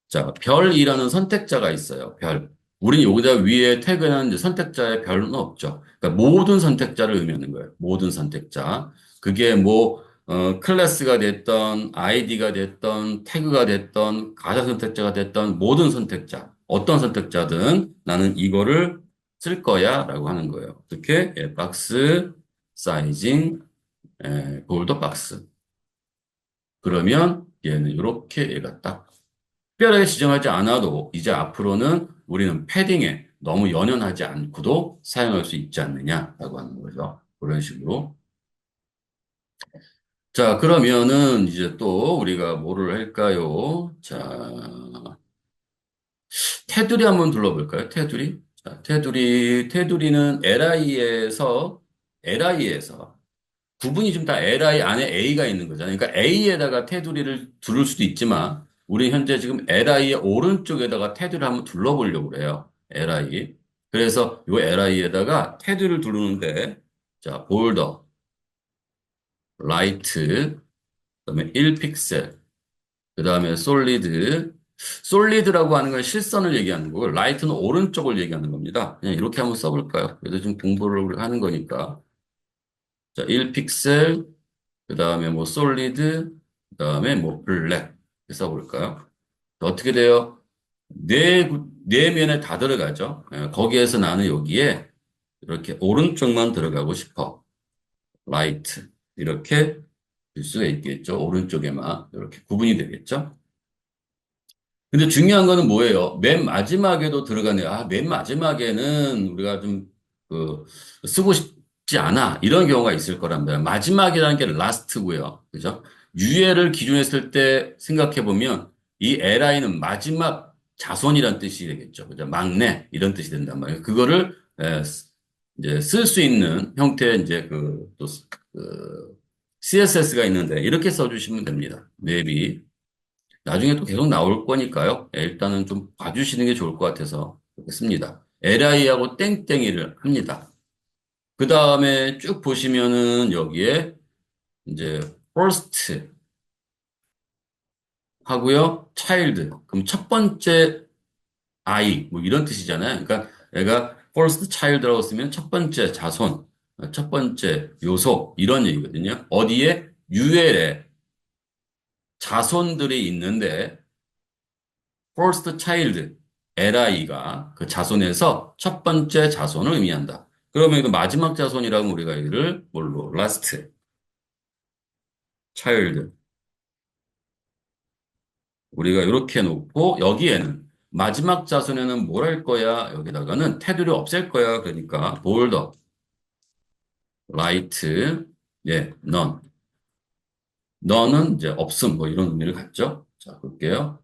자, 별이라는 선택자가 있어요. 별. 우린 여기다 위에 태그는 이제 선택자의 별은 없죠. 그러니까 모든 선택자를 의미하는 거예요. 모든 선택자. 그게 뭐, 클래스가 됐던, 아이디가 됐던, 태그가 됐던, 가사 선택자가 됐던 모든 선택자. 어떤 선택자든 나는 이거를 쓸 거야 라고 하는 거예요. 어떻게? 예, 박스, 사이징, 볼더 박스. 그러면 얘는 이렇게 얘가 딱 특별하게 지정하지 않아도 이제 앞으로는 우리는 패딩에 너무 연연하지 않고도 사용할 수 있지 않느냐라고 하는 거죠. 그런 식으로. 자, 그러면은 이제 또 우리가 뭐를 할까요? 자, 테두리 한번 둘러볼까요? 테두리. 자, 테두리는 LI에서 구분이 좀 다 LI 안에 A가 있는 거잖아요. 그러니까 A에다가 테두리를 두를 수도 있지만, 우리 현재 지금 LI의 오른쪽에다가 테두리를 한번 둘러보려고 그래요. LI. 그래서 이 LI에다가 테두리를 두르는데, 자, 볼더, 라이트, 그다음에 1픽셀, 그다음에 솔리드라고 하는 건 실선을 얘기하는 거고, 라이트는 오른쪽을 얘기하는 겁니다. 그냥 이렇게 한번 써볼까요? 그래도 좀 공부를 우리가 하는 거니까. 자, 1픽셀, 그 다음에 뭐 솔리드, 그 다음에 뭐 블랙 이렇게 써볼까요? 어떻게 돼요? 네 면에 다 들어가죠. 예, 거기에서 나는 여기에 이렇게 오른쪽만 들어가고 싶어. 라이트 이렇게 줄 수가 있겠죠. 오른쪽에만 이렇게 구분이 되겠죠. 근데 중요한 거는 뭐예요? 맨 마지막에도 들어가네요. 아, 맨 마지막에는 우리가 좀, 그, 쓰고 싶지 않아. 이런 경우가 있을 거랍니다. 마지막이라는 게 라스트고요. 그죠? 유예를 기준에 쓸 때 생각해 보면 이 li는 마지막 자손이란 뜻이 되겠죠. 그죠? 막내. 이런 뜻이 된단 말이에요. 그거를, 이제 쓸 수 있는 형태의 이제 그, CSS가 있는데 이렇게 써주시면 됩니다. maybe. 나중에 또 계속 나올 거니까요. 예, 일단은 좀 봐주시는 게 좋을 것 같아서 그렇게 씁니다. LI하고 땡땡이를 합니다. 그 다음에 쭉 보시면은 여기에 이제 first 하고요. child. 그럼 첫 번째 아이 뭐 이런 뜻이잖아요. 그러니까 얘가 first child라고 쓰면 첫 번째 자손, 첫 번째 요소 이런 얘기거든요. 어디에 UL에 자손들이 있는데 first child, LI가 그 자손에서 첫 번째 자손을 의미한다. 그러면 그 마지막 자손이라고 우리가 이를 뭘로? last child. 우리가 이렇게 놓고 여기에는 마지막 자손에는 뭘 할 거야? 여기다가는 테두리 없앨 거야. 그러니까 bolder, light, 예, none. none은 이제 없음 뭐 이런 의미를 갖죠. 자, 볼게요.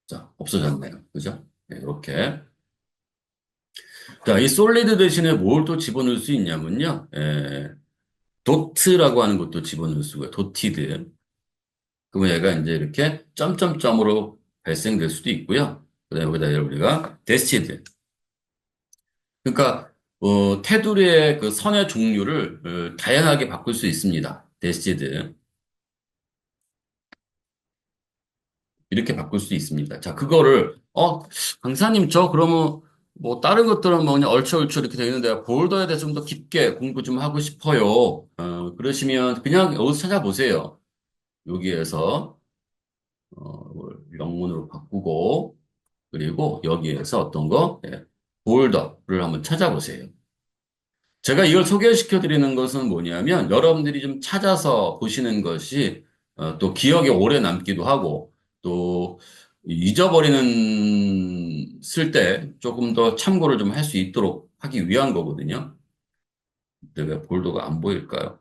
자, 없어졌네요. 그죠? 네, 이렇게. 자, 이 솔리드 대신에 뭘 또 집어넣을 수 있냐면요. 도트라고 하는 것도 집어넣을 수가 있고요. 도티드. 그러면 얘가 이제 이렇게 점점점으로 발생될 수도 있고요. 그다음에 여기다 우리가 데스티드. 그러니까 테두리의 그 선의 종류를 다양하게 바꿀 수 있습니다. 데스티드. 이렇게 바꿀 수 있습니다. 자, 그거를 강사님 저 그러면 뭐 다른 것들은 뭐 그냥 얼추얼추 이렇게 되어 있는데 볼더에 대해서 좀 더 깊게 공부 좀 하고 싶어요. 그러시면 그냥 여기서 찾아보세요. 여기에서 영문으로 바꾸고 그리고 여기에서 어떤 거 볼더를 한번 찾아보세요. 제가 이걸 소개시켜 드리는 것은 뭐냐면 여러분들이 좀 찾아서 보시는 것이 또 기억에 오래 남기도 하고 또 잊어버리는 쓸 때 조금 더 참고를 좀 할 수 있도록 하기 위한 거거든요. 근데 왜 볼도가 안 보일까요?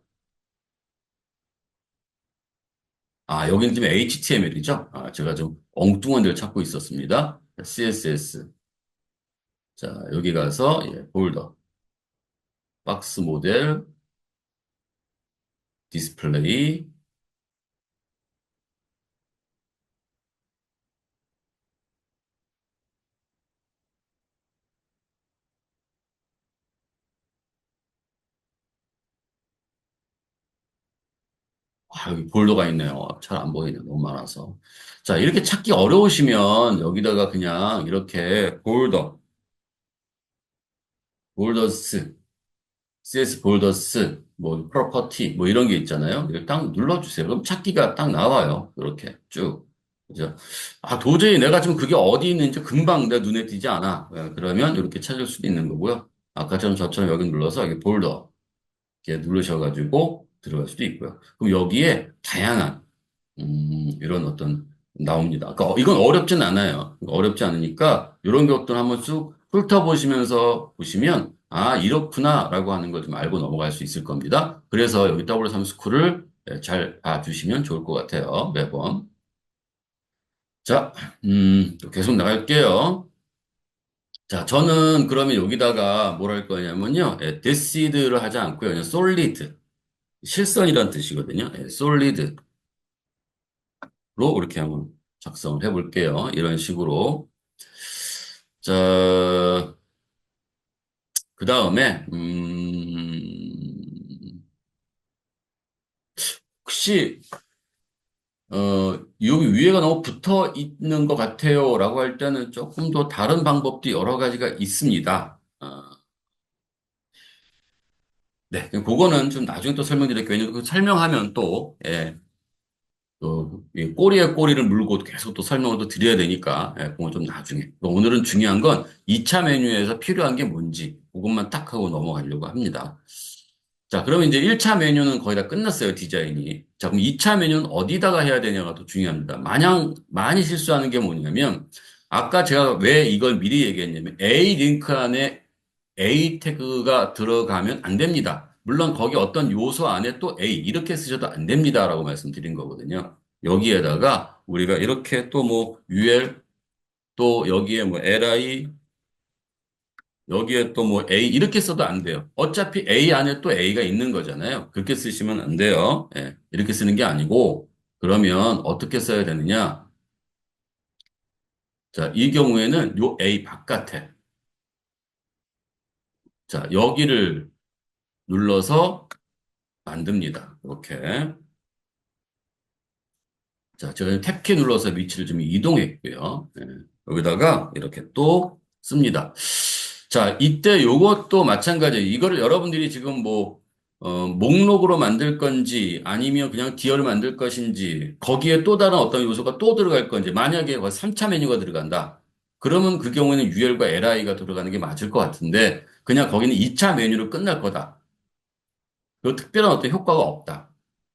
아, 여기는 지금 HTML이죠? 아, 제가 좀 엉뚱한 데를 찾고 있었습니다. CSS. 자, 여기 가서 볼더, 박스 모델, 디스플레이. 아, 여기 볼더가 있네요. 잘 안 보이네요. 너무 많아서. 자, 이렇게 찾기 어려우시면 여기다가 그냥 이렇게 볼더스, CS 볼더스, 뭐 프로퍼티, 뭐 이런 게 있잖아요. 이걸 딱 눌러주세요. 그럼 찾기가 딱 나와요. 이렇게 쭉. 그죠? 아, 도저히 내가 지금 그게 어디 있는지 금방 내 눈에 띄지 않아. 그러면 이렇게 찾을 수도 있는 거고요. 아까처럼 저처럼 여기 눌러서 여기 볼더 이렇게 누르셔가지고 들어갈 수도 있고요. 그럼 여기에 다양한 이런 어떤 나옵니다. 그러니까 이건 어렵진 않아요. 어렵지 않으니까 이런 것들 한번 쭉 훑어보시면서 보시면 아 이렇구나라고 하는 걸 좀 알고 넘어갈 수 있을 겁니다. 그래서 여기 W3 스쿨을 잘 봐주시면 좋을 것 같아요. 매번. 자, 또 계속 나갈게요. 자, 저는 그러면 여기다가 뭘 할 거냐면요. 데시드를 하지 않고요. 그냥 솔리드. 실선이란 뜻이거든요. 솔리드. 로 이렇게 한번 작성을 해볼게요. 이런 식으로. 자, 그 다음에, 혹시, 여기 위에가 너무 붙어 있는 것 같아요. 라고 할 때는 조금 더 다른 방법도 여러 가지가 있습니다. 네, 그거는 좀 나중에 또 설명드릴게요. 왜냐면 그 설명하면 또, 또, 이 꼬리에 꼬리를 물고 계속 또 설명을 또 드려야 되니까, 그건 좀 나중에. 오늘은 중요한 건 2차 메뉴에서 필요한 게 뭔지, 그것만 딱 하고 넘어가려고 합니다. 자, 그러면 이제 1차 메뉴는 거의 다 끝났어요, 디자인이. 자, 그럼 2차 메뉴는 어디다가 해야 되냐가 더 중요합니다. 마냥 많이 실수하는 게 뭐냐면, 아까 제가 왜 이걸 미리 얘기했냐면, A 링크 안에 A 태그가 들어가면 안 됩니다. 물론 거기 어떤 요소 안에 또 A 이렇게 쓰셔도 안 됩니다라고 말씀드린 거거든요. 여기에다가 우리가 이렇게 또 뭐 UL 또 여기에 뭐 LI 여기에 또 뭐 A 이렇게 써도 안 돼요. 어차피 A 안에 또 A가 있는 거잖아요. 그렇게 쓰시면 안 돼요. 이렇게 쓰는 게 아니고 그러면 어떻게 써야 되느냐? 자, 이 경우에는 요 A 바깥에 자, 여기를 눌러서 만듭니다. 이렇게. 자, 제가 탭키 눌러서 위치를 좀 이동했고요. 여기다가 이렇게 또 씁니다. 자, 이때 요것도 마찬가지예요. 이거를 여러분들이 지금 뭐, 목록으로 만들 건지 아니면 그냥 기어를 만들 것인지 거기에 또 다른 어떤 요소가 또 들어갈 건지 만약에 3차 메뉴가 들어간다. 그러면 그 경우에는 UL과 LI가 들어가는 게 맞을 것 같은데 그냥 거기는 2차 메뉴로 끝날 거다. 그 특별한 어떤 효과가 없다.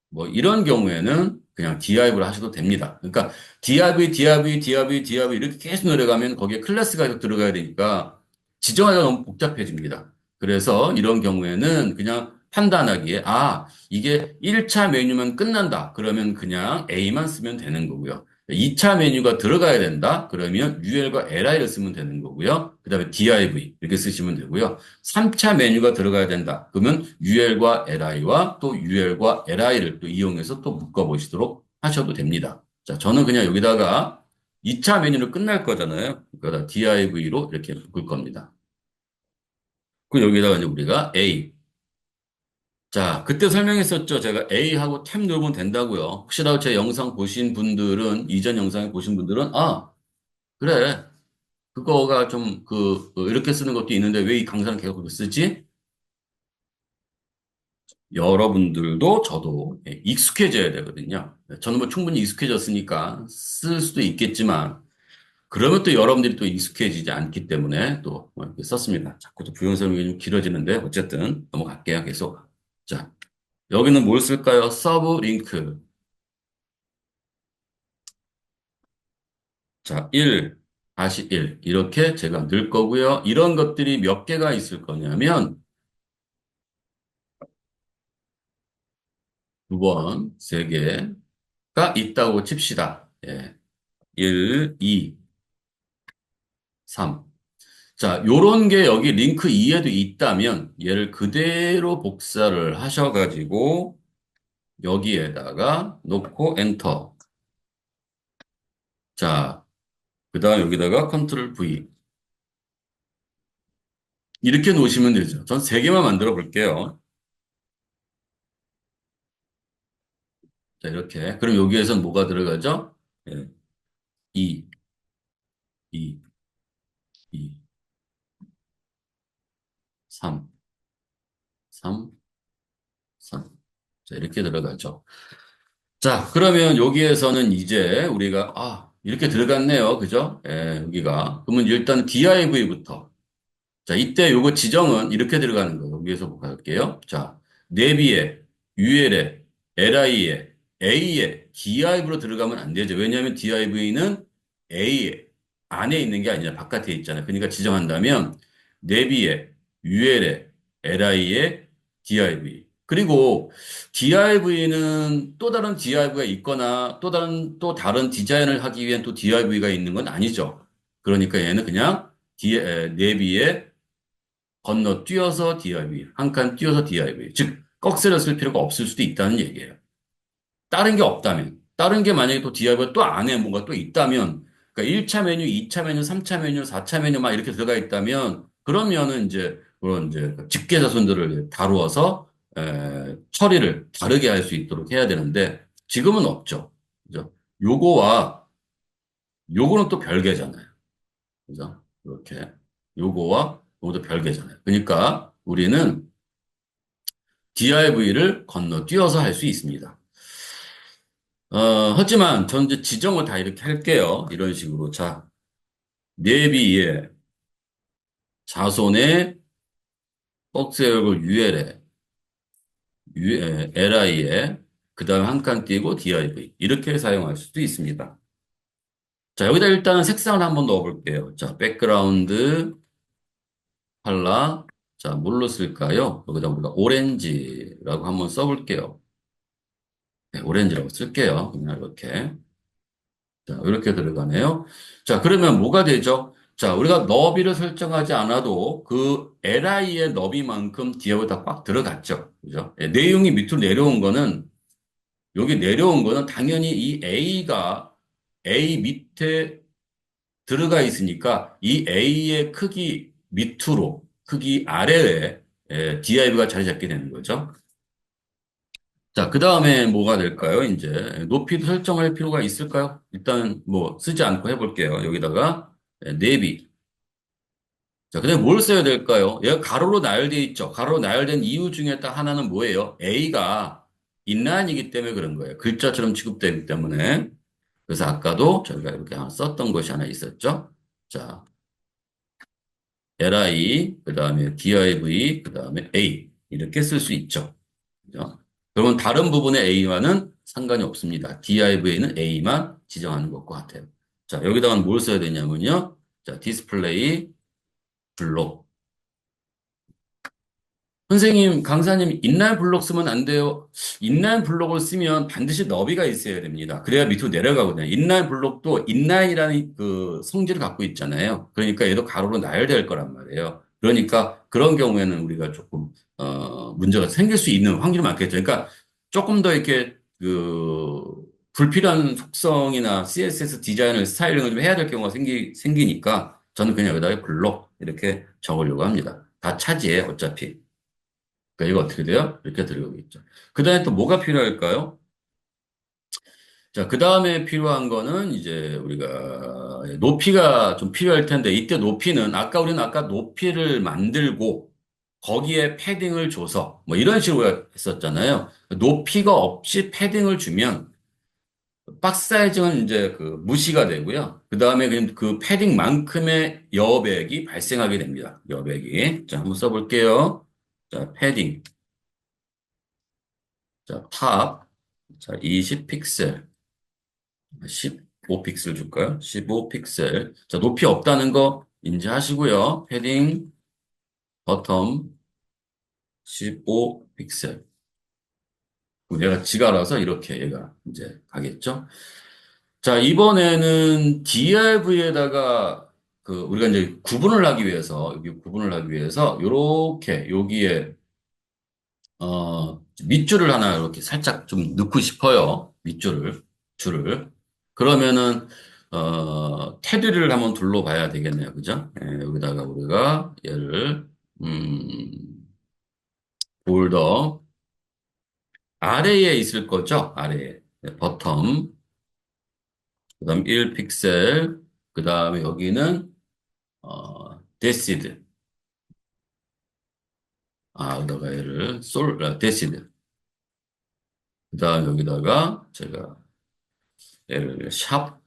뭐 이런 경우에는 그냥 div를 하셔도 됩니다. 그러니까 div 이렇게 계속 내려가면 거기에 클래스가 계속 들어가야 되니까 지정하기가 너무 복잡해집니다. 그래서 이런 경우에는 그냥 판단하기에 아 이게 1차 메뉴만 끝난다. 그러면 그냥 A만 쓰면 되는 거고요. 2차 메뉴가 들어가야 된다. 그러면 UL과 LI를 쓰면 되는 거고요. 그다음에 div 이렇게 쓰시면 되고요. 3차 메뉴가 들어가야 된다. 그러면 UL과 LI와 또 UL과 LI를 또 이용해서 또 묶어보시도록 하셔도 됩니다. 자, 저는 그냥 여기다가 2차 메뉴를 끝날 거잖아요. 그러다 div로 이렇게 묶을 겁니다. 그리고 여기다가 이제 우리가 A. 자, 그때 설명했었죠. 제가 A하고 탭 누르면 된다고요. 혹시라도 제 영상 보신 분들은, 이전 영상을 보신 분들은, 아, 그래. 그거가 좀 이렇게 쓰는 것도 있는데 왜 이 강사는 계속 그렇게 쓰지? 여러분들도 저도 예, 익숙해져야 되거든요. 저는 뭐 충분히 익숙해졌으니까 쓸 수도 있겠지만 그러면 또 여러분들이 또 익숙해지지 않기 때문에 또뭐 이렇게 썼습니다. 자꾸 또 부연 설명이 좀 길어지는데 어쨌든 넘어갈게요. 계속. 자, 여기는 뭘 쓸까요? 서브 링크. 자, 1, 다시 1. 이렇게 제가 넣을 거고요. 이런 것들이 몇 개가 있을 거냐면 두 번, 세 개가 있다고 칩시다. 예. 1, 2, 3. 자, 요런 게 여기 링크 2에도 있다면 얘를 그대로 복사를 하셔가지고 여기에다가 놓고 엔터. 자, 그 다음 여기다가 컨트롤 V. 이렇게 놓으시면 되죠. 전 세 개만 만들어 볼게요. 자, 이렇게. 그럼 여기에선 뭐가 들어가죠? 예, 2, 2, 2, 3, 3, 3. 자, 이렇게 들어가죠. 자, 그러면 여기에서는 이제 우리가, 이렇게 들어갔네요. 그죠? 예, 여기가. 그러면 일단 div부터. 자, 이때 요거 지정은 이렇게 들어가는 거. 여기에서 볼게요. 자, 내비에, UL에, LI에, A에, div로 들어가면 안 되죠. 왜냐하면 div는 A 안에 있는 게 아니라 바깥에 있잖아요. 그러니까 지정한다면 내비에, UL에, LI에, div. 그리고 div는 또 다른 div가 있거나 또 다른 디자인을 하기 위한 또 div가 있는 건 아니죠. 그러니까 얘는 그냥 내비에 건너뛰어서 div, 한 칸 띄어서 div. 즉, 꺽쇠를 쓸 필요가 없을 수도 있다는 얘기예요. 다른 게 없다면, 다른 게 만약에 또 div가 또 안에 뭔가 또 있다면, 그러니까 1차 메뉴, 2차 메뉴, 3차 메뉴, 4차 메뉴 막 이렇게 들어가 있다면, 그러면은 이제 그런 이제 집계자손들을 다루어서 처리를 다르게 할 수 있도록 해야 되는데, 지금은 없죠. 그죠? 요거와 요거는 또 별개잖아요. 그죠? 이렇게. 요거와 요것도 별개잖아요. 그러니까 우리는 div를 건너뛰어서 할 수 있습니다. 하지만 저는 이제 지정을 다 이렇게 할게요. 이런 식으로. 자, 내비에 자손의 박스 열고 UL에, LI에, 그 다음에 한 칸 띄고 div. 이렇게 사용할 수도 있습니다. 자, 여기다 일단은 색상을 한번 넣어볼게요. 자, 백그라운드 컬러. 자, 뭘로 쓸까요? 여기다 우리가 오렌지라고 한번 써볼게요. 네, 오렌지라고 쓸게요. 그냥 이렇게. 자, 이렇게 들어가네요. 자, 그러면 뭐가 되죠? 자, 우리가 너비를 설정하지 않아도 그 li의 너비만큼 디어가 다 꽉 들어갔죠. 그죠? 예, 내용이 밑으로 내려온 거는, 여기 내려온 거는 당연히 이 a가 a 밑에 들어가 있으니까 이 a의 크기 밑으로, 크기 아래에 div가 자리 잡게 되는 거죠. 자, 그 다음에 뭐가 될까요? 이제 높이도 설정할 필요가 있을까요? 일단 뭐 쓰지 않고 해볼게요. 여기다가 내비. 자, 그다음에 뭘 써야 될까요? 얘가 가로로 나열되어 있죠. 가로로 나열된 이유 중에 딱 하나는 뭐예요? A가 인라인이기 때문에 그런 거예요. 글자처럼 취급되기 때문에. 그래서 아까도 저희가 이렇게 하나 썼던 것이 하나 있었죠. 자, li, 그 다음에 div, 그 다음에 a 이렇게 쓸 수 있죠. 그죠? 그러면 다른 부분의 A와는 상관이 없습니다. div에는 A만 지정하는 것과 같아요. 자, 여기다가 뭘 써야 되냐면요. 자, 디스플레이 블록. 선생님, 강사님, 인라인 블록 쓰면 안 돼요. 인라인 블록을 쓰면 반드시 너비가 있어야 됩니다. 그래야 밑으로 내려가거든요. 인라인 블록도 인라인이라는 그 성질을 갖고 있잖아요. 그러니까 얘도 가로로 나열될 거란 말이에요. 그러니까 그런 경우에는 우리가 조금, 문제가 생길 수 있는 확률이 많겠죠. 그러니까 조금 더 이렇게 불필요한 속성이나 CSS 디자인을 스타일링을 좀 해야 될 경우가 생기니까 저는 그냥 여기다가 블록 이렇게 적으려고 합니다. 다 차지해, 어차피. 그러니까 이거 어떻게 돼요? 이렇게 들어가겠죠. 그 다음에 또 뭐가 필요할까요? 자, 그 다음에 필요한 거는 이제 우리가 높이가 좀 필요할 텐데, 이때 높이는 우리는 아까 높이를 만들고 거기에 패딩을 줘서 뭐 이런 식으로 했었잖아요. 높이가 없이 패딩을 주면 박스 사이즈는 이제 그 무시가 되고요. 그 다음에 그 패딩만큼의 여백이 발생하게 됩니다. 여백이. 자, 한번 써볼게요. 자, 패딩. 자, 탑. 자, 20 픽셀. 15 픽셀 줄까요? 15 픽셀. 자, 높이 없다는 거 인지하시고요. 패딩, 버텀, 15 픽셀. 그럼 얘가 지가 알아서 이렇게 얘가 이제 가겠죠? 자, 이번에는 DRV에다가 우리가 이제 구분을 하기 위해서, 여기 구분을 하기 위해서, 요렇게, 여기에, 밑줄을 하나 이렇게 살짝 좀 넣고 싶어요. 줄을. 그러면은, 테두리를 한번 둘러봐야 되겠네요. 그죠? 예, 여기다가 우리가 얘를, 볼더, 아래에 있을 거죠? 아래에. 네, 버텀, 그 다음 1픽셀, 그 다음에 여기는, 데시드. 여기다가 얘를, 데시드. 그 다음 여기다가 제가 얘를 샵,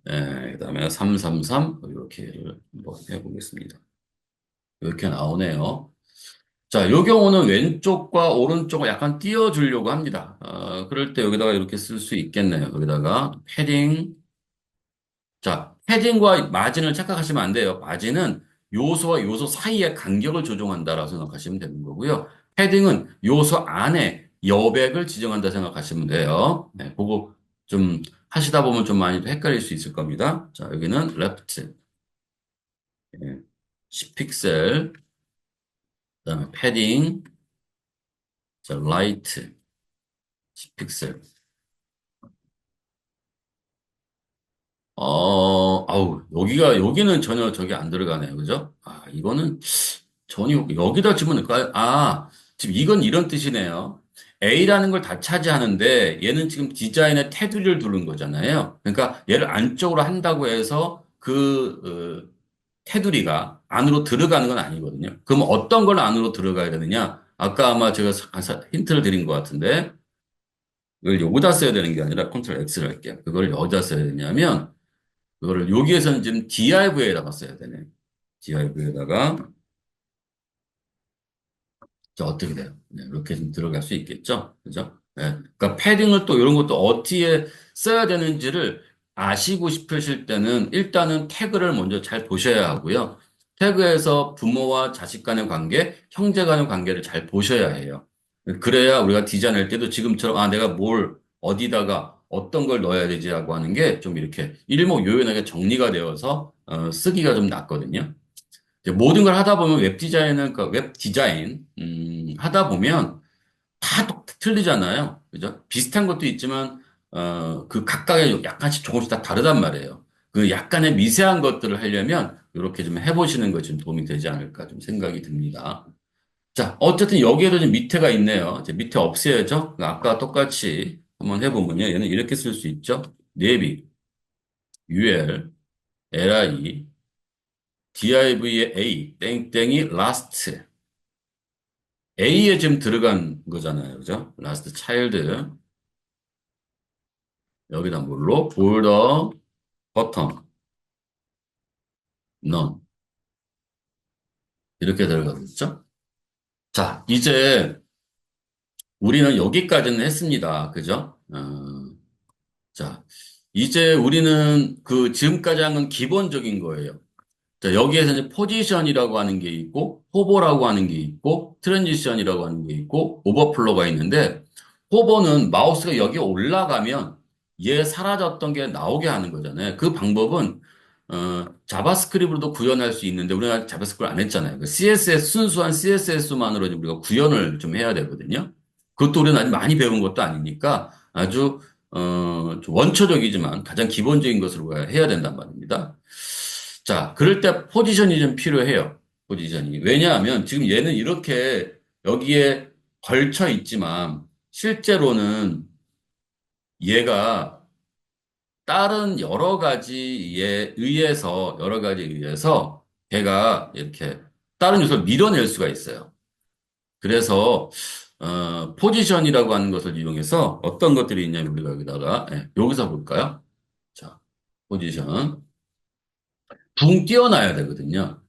그 다음에 333, 이렇게 얘를 한번 해보겠습니다. 이렇게 나오네요. 자, 요 경우는 왼쪽과 오른쪽을 약간 띄워주려고 합니다. 그럴 때 여기다가 이렇게 쓸 수 있겠네요. 여기다가 패딩. 자, 패딩과 마진을 착각하시면 안 돼요. 마진은 요소와 요소 사이의 간격을 조정한다라고 생각하시면 되는 거고요. 패딩은 요소 안에 여백을 지정한다 생각하시면 돼요. 네, 그거 좀 하시다 보면 좀 많이 헷갈릴 수 있을 겁니다. 자, 여기는 레프트, 10픽셀, 그다음에 패딩, 자, 라이트, 10픽셀. 여기는 전혀 저기 안 들어가네요. 그죠? 이거는 전혀, 여기다 집어넣을까요? 지금 이건 이런 뜻이네요. A라는 걸 다 차지하는데 얘는 지금 디자인에 테두리를 두른 거잖아요. 그러니까 얘를 안쪽으로 한다고 해서 테두리가 안으로 들어가는 건 아니거든요. 그럼 어떤 걸 안으로 들어가야 되느냐? 아까 아마 제가 힌트를 드린 것 같은데 이걸 여기다 써야 되는 게 아니라 컨트롤 X를 할게요. 그걸 여기다 써야 되냐면 그거를 여기에서는 지금 div에다가 써야 되네. div에다가 자 어떻게 돼요? 네, 이렇게 좀 들어갈 수 있겠죠? 그죠? 네. 그러니까 패딩을 또 이런 것도 어디에 써야 되는지를 아시고 싶으실 때는 일단은 태그를 먼저 잘 보셔야 하고요. 태그에서 부모와 자식 간의 관계, 형제 간의 관계를 잘 보셔야 해요. 그래야 우리가 디자인할 때도 지금처럼 내가 뭘 어디다가 어떤 걸 넣어야 되지라고 하는 게 좀 이렇게 일목요연하게 정리가 되어서 쓰기가 좀 낫거든요. 이제 모든 걸 하다 보면 웹 디자인, 하다 보면 다 틀리잖아요. 그죠? 비슷한 것도 있지만, 그 각각의 약간씩 조금씩 다 다르단 말이에요. 그 약간의 미세한 것들을 하려면 이렇게 좀 해보시는 것이 좀 도움이 되지 않을까 좀 생각이 듭니다. 자, 어쨌든 여기에도 좀 밑에가 있네요. 이제 밑에 없애야죠. 아까 똑같이 한번 해보면요. 얘는 이렇게 쓸 수 있죠. 네비, UL, LI, div의 A, 땡땡이, last. A에 지금 들어간 거잖아요. 그죠? last child. 여기다 뭘로? 볼더, 버텀, 넌. 이렇게 들어가겠죠? 자, 이제 우리는 여기까지는 했습니다. 그죠? 자, 이제 우리는 지금까지 한 건 기본적인 거예요. 자, 여기에서 이제 포지션이라고 하는 게 있고, 호버라고 하는 게 있고, 트랜지션이라고 하는 게 있고, 오버플로가 있는데, 호버는 마우스가 여기 올라가면 얘 사라졌던 게 나오게 하는 거잖아요. 그 방법은, 자바스크립트로도 구현할 수 있는데, 우리가 자바스크립트 안 했잖아요. 순수한 CSS만으로 우리가 구현을 좀 해야 되거든요. 그것도 우리는 아직 많이 배운 것도 아니니까 아주, 좀 원초적이지만 가장 기본적인 것으로 해야 된단 말입니다. 자, 그럴 때 포지션이 좀 필요해요. 포지션이. 왜냐하면 지금 얘는 이렇게 여기에 걸쳐 있지만 실제로는 얘가 다른 여러 가지에 의해서 걔가 이렇게 다른 요소를 밀어낼 수가 있어요. 그래서 포지션이라고 하는 것을 이용해서 어떤 것들이 있냐면 우리가 여기다가 여기서 볼까요? 자, 포지션 붕 띄어놔야 되거든요.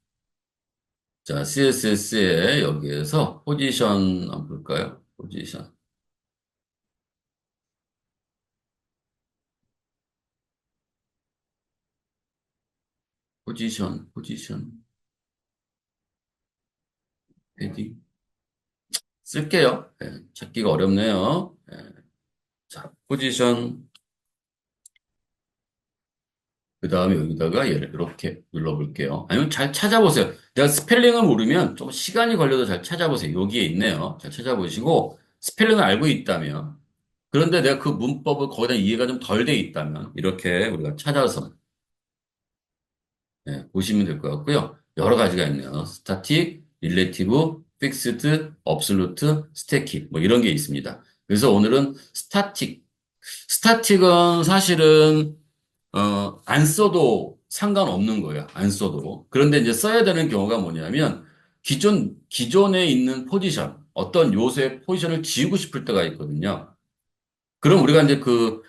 자, CSS에 여기에서 포지션 한번 볼까요? 포지션 헤딩 쓸게요. 찾기가 어렵네요. 자, 포지션 그 다음에 여기다가 얘를 이렇게 눌러볼게요. 아니면 잘 찾아보세요. 내가 스펠링을 모르면 좀 시간이 걸려도 잘 찾아보세요. 여기에 있네요. 잘 찾아보시고 스펠링을 알고 있다면 그런데 내가 그 문법을 거기다 이해가 좀 덜 돼 있다면 이렇게 우리가 찾아서 보시면 될 것 같고요. 여러 가지가 있네요. 스타틱, 릴레티브, 픽스드, 업솔루트, 스태틱 뭐 이런 게 있습니다. 그래서 오늘은 스타틱은 사실은 안 써도 상관없는 거예요. 안 써도. 그런데 이제 써야 되는 경우가 뭐냐면 기존에 있는 포지션, 어떤 요소의 포지션을 지우고 싶을 때가 있거든요. 그럼 우리가 이제 그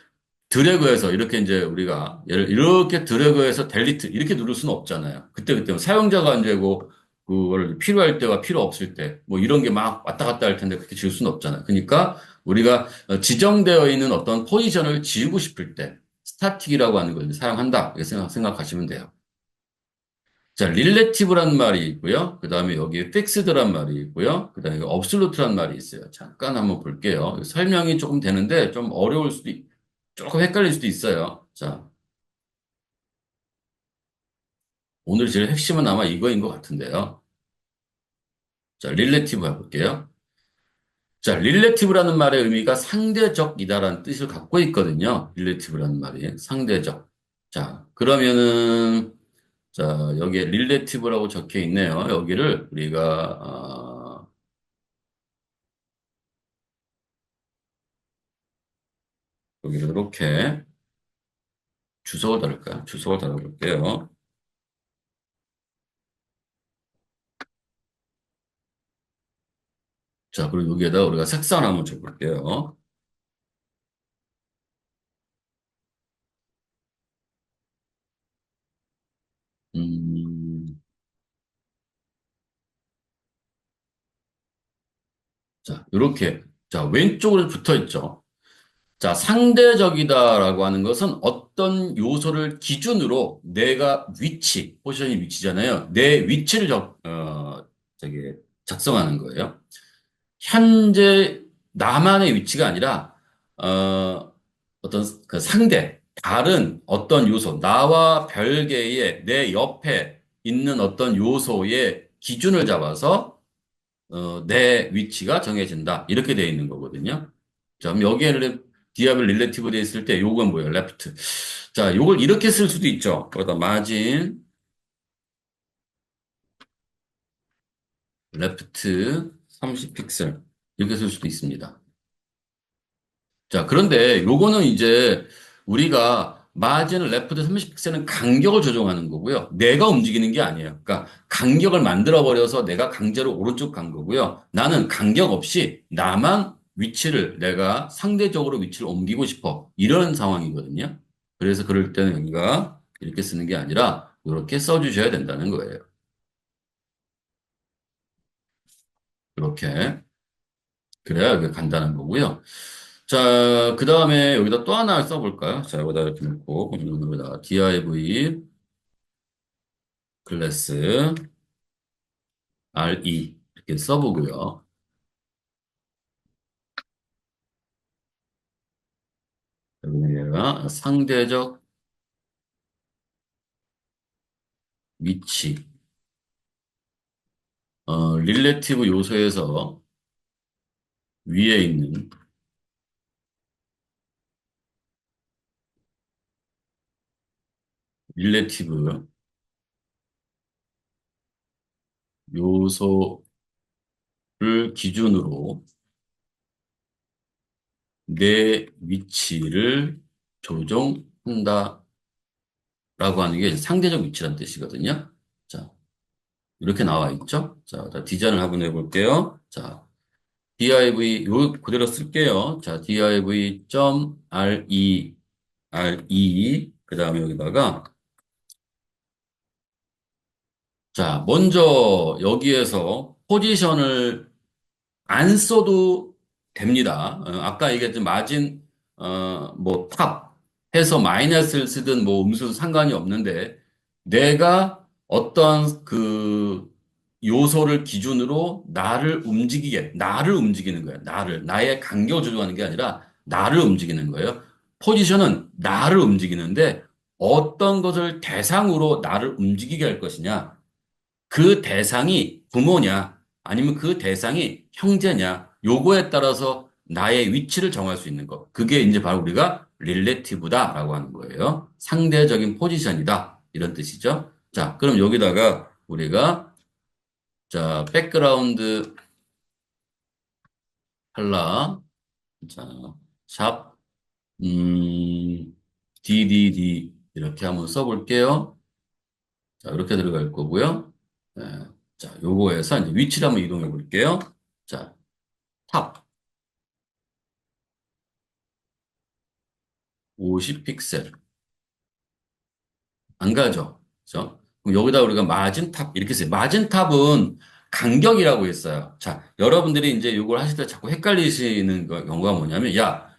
드래그해서 이렇게 이제 우리가 얘를 이렇게 드래그해서 델리트 이렇게 누를 수는 없잖아요. 그때 사용자가 안 되고 그걸 필요할 때와 필요 없을 때 뭐 이런 게 막 왔다 갔다 할 텐데 그렇게 지울 수는 없잖아요. 그러니까 우리가 지정되어 있는 어떤 포지션을 지우고 싶을 때 스타틱이라고 하는 걸 이제 사용한다. 이렇게 생각하시면 돼요. 자, 릴레티브란 말이 있고요. 그 다음에 여기에 픽스드란 말이 있고요. 그 다음에 업솔루트란 말이 있어요. 잠깐 한번 볼게요. 설명이 조금 되는데 좀 조금 헷갈릴 수도 있어요. 자, 오늘 제일 핵심은 아마 이거인 것 같은데요. 자, 릴레티브 해볼게요. 자, 릴레티브라는 말의 의미가 상대적이다라는 뜻을 갖고 있거든요. 릴레티브라는 말이 상대적. 자, 그러면은 자, 여기에 릴레티브라고 적혀 있네요. 여기를 우리가 여기를 이렇게 주석을 달을까요? 주석을 달아볼게요. 자, 그리고 여기에다 우리가 색상을 한번 줘볼게요. 음, 자, 이렇게. 자, 왼쪽으로 붙어 있죠. 자, 상대적이다라고 하는 것은 어떤 요소를 기준으로 내가 포지션이 위치잖아요. 내 위치를 저기, 작성하는 거예요. 현재 나만의 위치가 아니라, 어떤 그 다른 어떤 요소, 나와 별개의 내 옆에 있는 어떤 요소의 기준을 잡아서 내 위치가 정해진다. 이렇게 되어 있는 거거든요. 자, 그럼 여기에는 디압을 릴레티브 되어 있을 때 요건 뭐예요? 레프트. 자, 요걸 이렇게 쓸 수도 있죠. 거기다 마진, 레프트 30픽셀. 이렇게 쓸 수도 있습니다. 자, 그런데 요거는 이제 우리가 마진 레프트 30픽셀은 간격을 조정하는 거고요. 내가 움직이는 게 아니에요. 그러니까 간격을 만들어 버려서 내가 강제로 오른쪽 간 거고요. 나는 간격 없이 내가 상대적으로 위치를 옮기고 싶어. 이런 상황이거든요. 그래서 그럴 때는 여기가 이렇게 쓰는 게 아니라 이렇게 써주셔야 된다는 거예요. 이렇게. 그래야 이게 간단한 거고요. 자, 그 다음에 여기다 또 하나 써볼까요? 자, 여기다 이렇게 놓고, 여기다 div 클래스 re 이렇게 써보고요. 여기가 상대적 위치, 릴레티브 요소에서 위에 있는 릴레티브 요소를 기준으로 내 위치를 조종한다라고 하는 게 상대적 위치란 뜻이거든요. 자, 이렇게 나와 있죠? 자, 디자인을 한번 해볼게요. 자, div, 요 그대로 쓸게요. 자, 그 다음에 여기다가, 자, 먼저 여기에서 포지션을 안 써도 됩니다. 아까 얘기했던 마진, 뭐, 탑 해서 마이너스를 쓰든 뭐, 음수도 상관이 없는데, 내가 어떤 그 요소를 기준으로 나를 움직이는 거예요. 나의 간격을 조정하는 게 아니라, 나를 움직이는 거예요. 포지션은 나를 움직이는데, 어떤 것을 대상으로 나를 움직이게 할 것이냐. 그 대상이 부모냐, 아니면 그 대상이 형제냐, 요거에 따라서 나의 위치를 정할 수 있는 것. 그게 이제 바로 우리가 릴레티브다라고 하는 거예요. 상대적인 포지션이다. 이런 뜻이죠. 자, 그럼 여기다가 우리가, 자, 백그라운드 컬러, 자, 샵, DDD 이렇게 한번 써볼게요. 자, 이렇게 들어갈 거고요. 네. 자, 요거에서 이제 위치를 한번 이동해 볼게요. 자, 탑 50픽셀. 안 가죠. 그죠? 그럼 여기다 우리가 마진탑 이렇게 써요. 마진탑은 간격이라고 했어요. 자, 여러분들이 이제 이걸 하실 때 자꾸 헷갈리시는 경우가 뭐냐면, 야,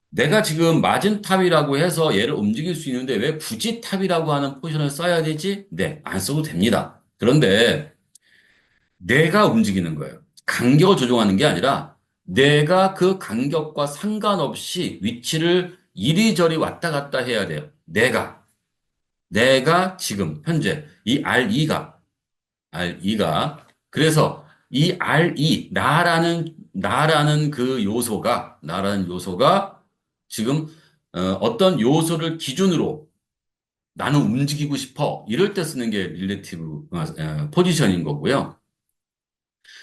내가 지금 마진탑이라고 해서 얘를 움직일 수 있는데 왜 굳이 탑이라고 하는 포지션을 써야 되지? 네, 안 써도 됩니다. 그런데 내가 움직이는 거예요. 간격을 조종하는 게 아니라 내가 그 간격과 상관없이 위치를 이리저리 왔다 갔다 해야 돼요. 내가 지금 현재 이 R2가 그래서 이 R2 나라는 그 요소가 지금 어떤 요소를 기준으로 나는 움직이고 싶어 이럴 때 쓰는 게 릴레티브 포지션인 거고요.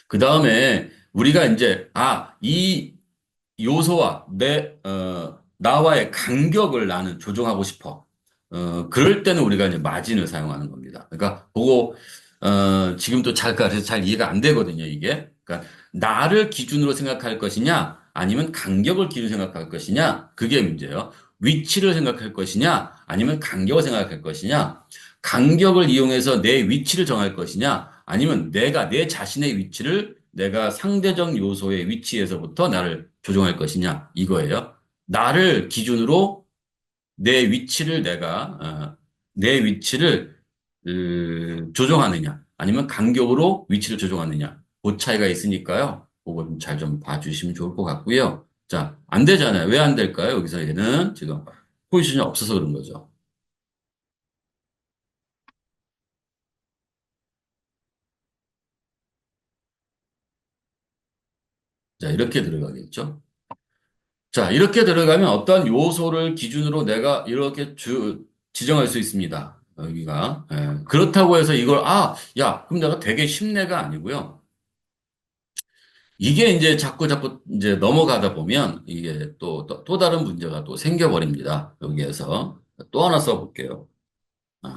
그 다음에 우리가 이제 이 요소와 나와의 간격을 나는 조정하고 싶어. 그럴 때는 우리가 이제 마진을 사용하는 겁니다. 그러니까, 지금도 그래서 잘 이해가 안 되거든요, 이게. 그러니까, 나를 기준으로 생각할 것이냐, 아니면 간격을 기준으로 생각할 것이냐, 그게 문제예요. 위치를 생각할 것이냐, 아니면 간격을 생각할 것이냐, 간격을 이용해서 내 위치를 정할 것이냐, 아니면 내 자신의 위치를 내가 상대적 요소의 위치에서부터 나를 조정할 것이냐, 이거예요. 나를 기준으로 내 위치를 내 위치를, 조정하느냐, 아니면 간격으로 위치를 조정하느냐, 그 차이가 있으니까요. 그거 좀 잘 좀 봐주시면 좋을 것 같고요. 자, 안 되잖아요. 왜 안 될까요? 여기서 얘는 지금 포지션이 없어서 그런 거죠. 자, 이렇게 들어가겠죠. 자, 이렇게 들어가면 어떤 요소를 기준으로 내가 이렇게 지정할 수 있습니다. 여기가. 예. 그렇다고 해서 야, 그럼 내가 되게 쉽네가 아니고요. 이게 이제 자꾸 이제 넘어가다 보면 이게 또 다른 문제가 또 생겨버립니다. 여기에서. 또 하나 써볼게요.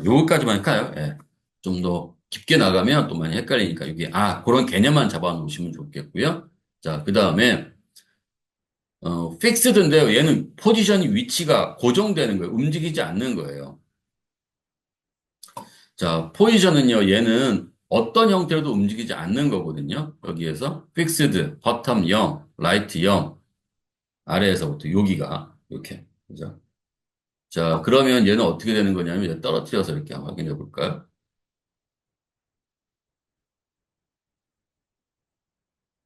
요거까지만 할까요? 예. 좀 더 깊게 나가면 또 많이 헷갈리니까 그런 개념만 잡아 놓으시면 좋겠고요. 자, 그 다음에 픽스드인데요. 얘는 포지션이 위치가 고정되는 거예요. 움직이지 않는 거예요. 자, 포지션은요. 얘는 어떤 형태로도 움직이지 않는 거거든요. 여기에서 픽스드, 버텀 0, 라이트 0, 아래에서부터 여기가 이렇게. 그죠? 자, 그러면 얘는 어떻게 되는 거냐면 얘 떨어뜨려서 이렇게 한번 확인해 볼까요?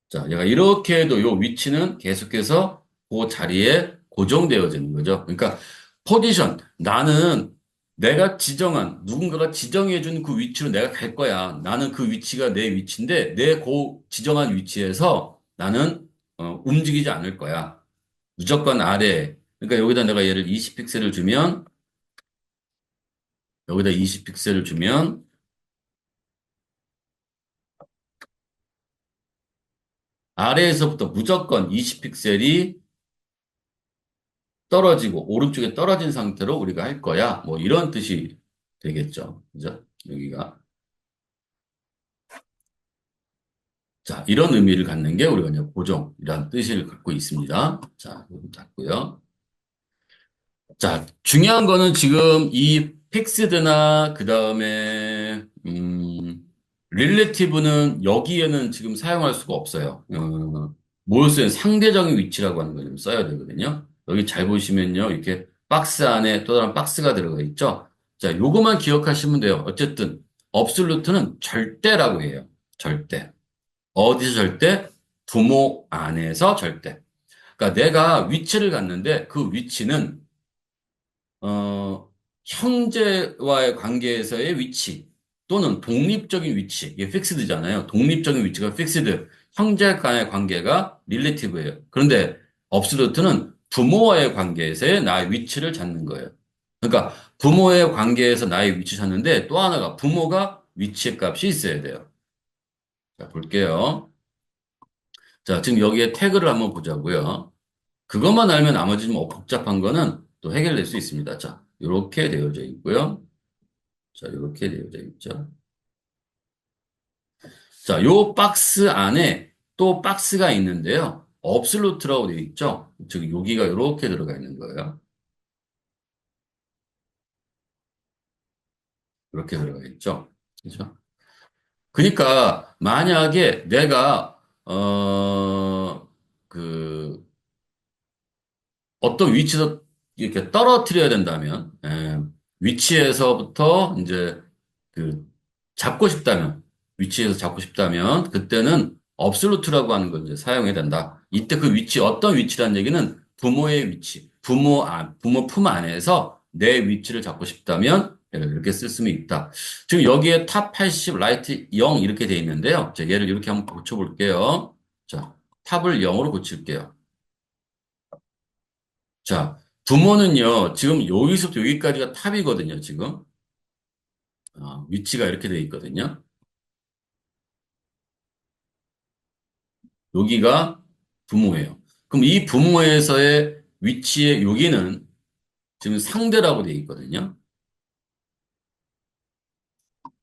자, 얘가 이렇게 해도 요 위치는 계속해서 그 자리에 고정되어지는 거죠. 그러니까 포지션, 나는 누군가가 지정해준 그 위치로 내가 갈 거야. 나는 그 위치가 내 위치인데, 내 지정한 위치에서 나는 움직이지 않을 거야. 무조건 아래. 그러니까 여기다 내가 얘를 20픽셀을 주면, 여기다 20픽셀을 주면, 아래에서부터 무조건 20픽셀이 떨어지고 오른쪽에 떨어진 상태로 우리가 할 거야. 뭐 이런 뜻이 되겠죠. 그죠? 여기가. 자, 이런 의미를 갖는 게 우리가 이제 고정이라는 뜻을 갖고 있습니다. 자, 이거 잡고요. 자, 중요한 거는 지금 이 픽스드나 그 다음에 릴레티브는 여기에는 지금 사용할 수가 없어요. 뭘 써요? 상대적인 위치라고 하는 걸 좀 써야 되거든요. 여기 잘 보시면요. 이렇게 박스 안에 또 다른 박스가 들어가 있죠. 자, 요거만 기억하시면 돼요. 어쨌든 업솔루트는 절대라고 해요. 절대. 어디서 절대? 부모 안에서 절대. 그러니까 내가 위치를 갖는데 그 위치는 형제와의 관계에서의 위치 또는 독립적인 위치, 이게 픽스드잖아요. 독립적인 위치가 픽스드, 형제 간의 관계가 릴레티브예요. 그런데 업솔루트는 부모와의 관계에서의 나의 위치를 찾는 거예요. 그러니까 부모의 관계에서 나의 위치 찾는데 또 하나가 부모가 위치의 값이 있어야 돼요. 자, 볼게요. 자, 지금 여기에 태그를 한번 보자고요. 그것만 알면 나머지 좀 복잡한 거는 또 해결될 수 있습니다. 자, 이렇게 되어져 있고요. 자, 이렇게 되어져 있죠. 자, 요 박스 안에 또 박스가 있는데요. 업슬루트라고 되어 있죠. 즉, 여기가 이렇게 들어가 있는 거예요. 이렇게 들어가 있죠. 그죠? 그러니까, 만약에 내가, 그, 어떤 위치에서 이렇게 떨어뜨려야 된다면, 위치에서부터 이제 그 잡고 싶다면, 위치에서 잡고 싶다면, 그때는 업솔루트라고 하는 걸 이제 사용해야 된다. 이때 그 위치, 어떤 위치라는 얘기는 부모의 위치, 부모 품 안에서 내 위치를 잡고 싶다면, 이렇게 쓸 수는 있다. 지금 여기에 탑 80, 라이트 0 이렇게 돼 있는데요. 자, 얘를 이렇게 한번 고쳐볼게요. 자, 탑을 0으로 고칠게요. 자, 부모는요, 지금 여기서부터 여기까지가 탑이거든요, 지금. 위치가 이렇게 돼 있거든요. 여기가 부모예요. 그럼 이 부모에서의 위치의 여기는 지금 상대라고 돼 있거든요.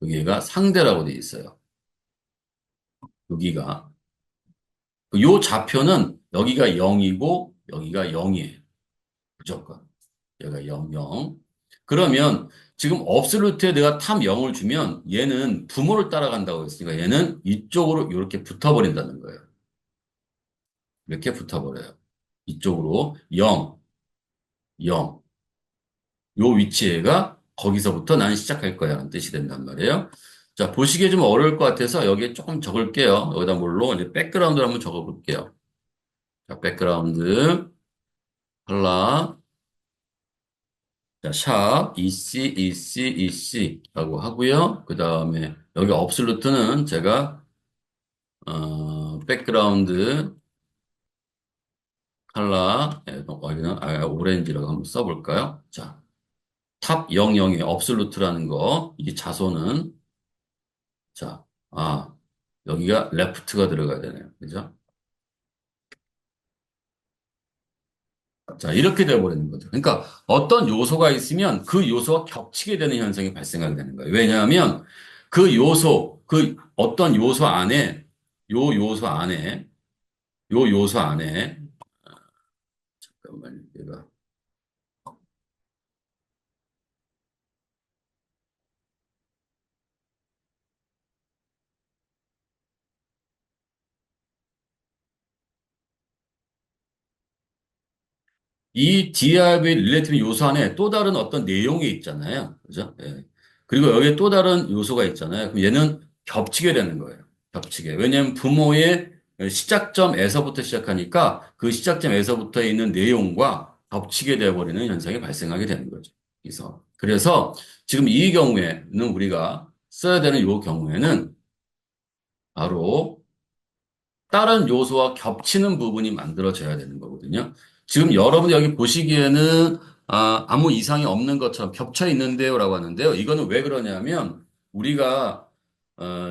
여기가 상대라고 돼 있어요. 여기가. 요 좌표는 여기가 0이고 여기가 0이에요. 무조건. 여기가 0, 0. 그러면 지금 업솔루트에 내가 탑 0을 주면 얘는 부모를 따라간다고 했으니까 얘는 이쪽으로 이렇게 붙어버린다는 거예요. 이렇게 붙어버려요. 이쪽으로 0, 0. 요 위치가 거기서부터 난 시작할 거야 라는 뜻이 된단 말이에요. 자, 보시기에 좀 어려울 것 같아서 여기에 조금 적을게요. 여기다 뭘로 이제 백그라운드를 한번 적어볼게요. 자, 백그라운드, 컬러, 자, 샵, EC, EC, EC라고 하고요. 그 다음에 여기 업솔루트는 제가 백그라운드 컬러, 여기는 오렌지라고 한번 써볼까요? 자, 탑 00의 업솔루트라는 거, 이 자소는 자, 여기가 레프트가 들어가야 되네요. 그죠? 자, 이렇게 되어버리는 거죠. 그러니까 어떤 요소가 있으면 그 요소와 겹치게 되는 현상이 발생하게 되는 거예요. 왜냐하면 그 요소, 그 어떤 요소 안에, 요 요소 안에, 요 요소 안에, 잠깐만요. 얘가 이 DRV 릴레이티브 요소 안에 또 다른 어떤 내용이 있잖아요. 그죠? 예. 그리고 여기에 또 다른 요소가 있잖아요. 그럼 얘는 겹치게 되는 거예요. 겹치게. 왜냐하면 부모의 시작점에서부터 시작하니까 그 시작점에서부터 있는 내용과 겹치게 되어버리는 현상이 발생하게 되는 거죠. 그래서 지금 이 경우에는 우리가 써야 되는 이 경우에는 바로 다른 요소와 겹치는 부분이 만들어져야 되는 거거든요. 지금 여러분 여기 보시기에는 아무 이상이 없는 것처럼 겹쳐 있는데요라고 하는데요. 이거는 왜 그러냐면 우리가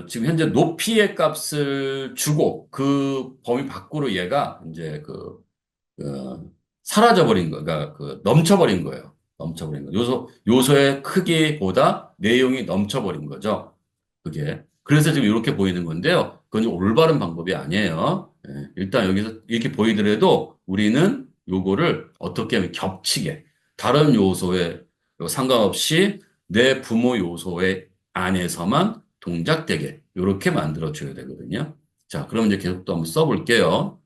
지금 현재 높이의 값을 주고 그 범위 밖으로 얘가 이제 그 사라져버린 거, 그러니까 그 넘쳐버린 거예요. 넘쳐버린 거. 요소의 크기보다 내용이 넘쳐버린 거죠. 그게. 그래서 지금 이렇게 보이는 건데요. 그건 올바른 방법이 아니에요. 예, 일단 여기서 이렇게 보이더라도 우리는 요거를 어떻게 하면 겹치게 다른 요소에 상관없이 내 부모 요소의 안에서만 동작되게 이렇게 만들어 줘야 되거든요. 자, 그럼 이제 계속 또 한번 써볼게요.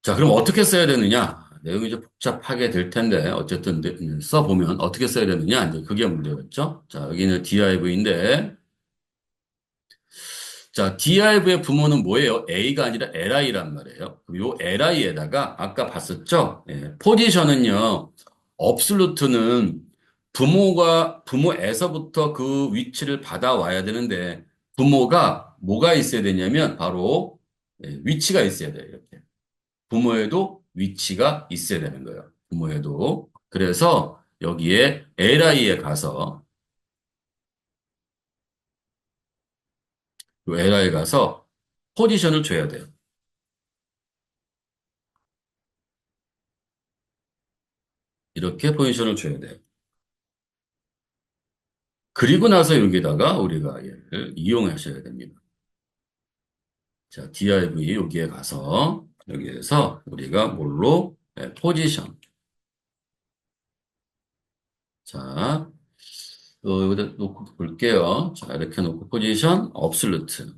자, 그럼 어떻게 써야 되느냐? 내용이 좀 복잡하게 될 텐데, 어쨌든 써보면 어떻게 써야 되느냐? 이제 그게 문제였죠. 자, 여기는 div인데, 자, div의 부모는 뭐예요? A가 아니라 li란 말이에요. 그럼 요 li에다가 아까 봤었죠? 예, 포지션은요, absolute는 부모에서부터 그 위치를 받아와야 되는데, 부모가 뭐가 있어야 되냐면, 바로 위치가 있어야 돼요. 이렇게. 부모에도 위치가 있어야 되는 거예요. 부모에도. 그래서 여기에 li에 가서, 요 li에 가서 포지션을 줘야 돼요. 이렇게 포지션을 줘야 돼요. 그리고 나서 여기다가 우리가 얘를 이용하셔야 됩니다. 자, div 여기에 가서 여기에서 우리가 뭘로 포지션. 자, 여기다 놓고 볼게요. 자, 이렇게 놓고 포지션 absolute.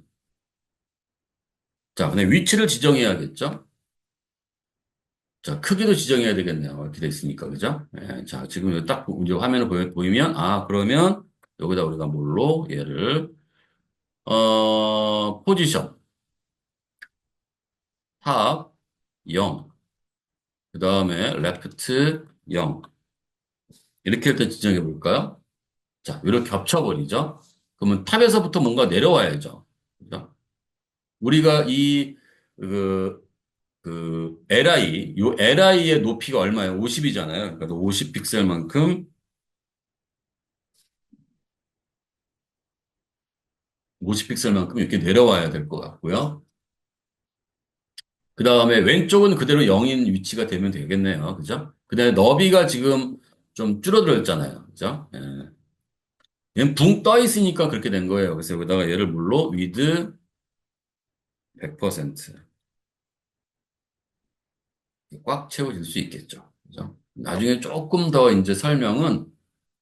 자, 근데 위치를 지정해야겠죠? 자, 크기도 지정해야 되겠네요. 이렇게 돼 있으니까, 그죠? 예, 자, 지금 딱 이제 화면을 보이면, 아, 그러면 여기다 우리가 뭘로 얘를, 포지션, 탑 0, 그 다음에 레프트 0. 이렇게 일단 지정해 볼까요? 자, 이렇게 겹쳐버리죠? 그러면 탑에서부터 뭔가 내려와야죠. 그죠? 우리가 그, 요 li의 높이가 얼마예요? 50이잖아요. 그러니까 50 픽셀만큼 50픽셀만큼 이렇게 내려와야 될 것 같고요. 그 다음에 왼쪽은 그대로 0인 위치가 되면 되겠네요. 그죠? 그 다음에 너비가 지금 좀 줄어들었잖아요. 그죠? 예. 얘는 붕 떠 있으니까 그렇게 된 거예요. 그래서 여기다가 얘를 물로 with 100% 꽉 채워질 수 있겠죠. 그죠? 나중에 조금 더 이제 설명은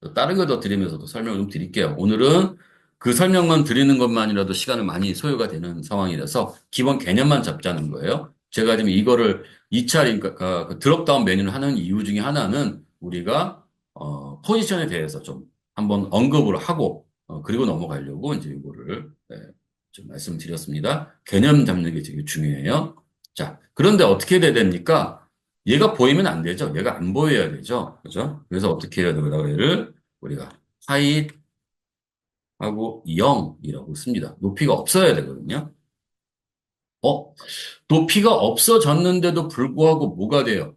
또 다른 거 더 드리면서도 설명을 좀 드릴게요. 오늘은 그 설명만 드리는 것만이라도 시간을 많이 소요가 되는 상황이라서 기본 개념만 잡자는 거예요. 제가 지금 이거를 2차 그 드롭다운 메뉴를 하는 이유 중에 하나는 우리가 포지션에 대해서 좀 한번 언급을 하고 그리고 넘어가려고 이제 이거를 좀 말씀드렸습니다. 개념 잡는 게 되게 중요해요. 자, 그런데 어떻게 돼야 됩니까? 얘가 보이면 안 되죠. 얘가 안 보여야 되죠. 그죠? 그래서 어떻게 해야 되나 얘를 우리가 하이하고 0이라고 씁니다. 높이가 없어야 되거든요. 어? 높이가 없어졌는데도 불구하고 뭐가 돼요?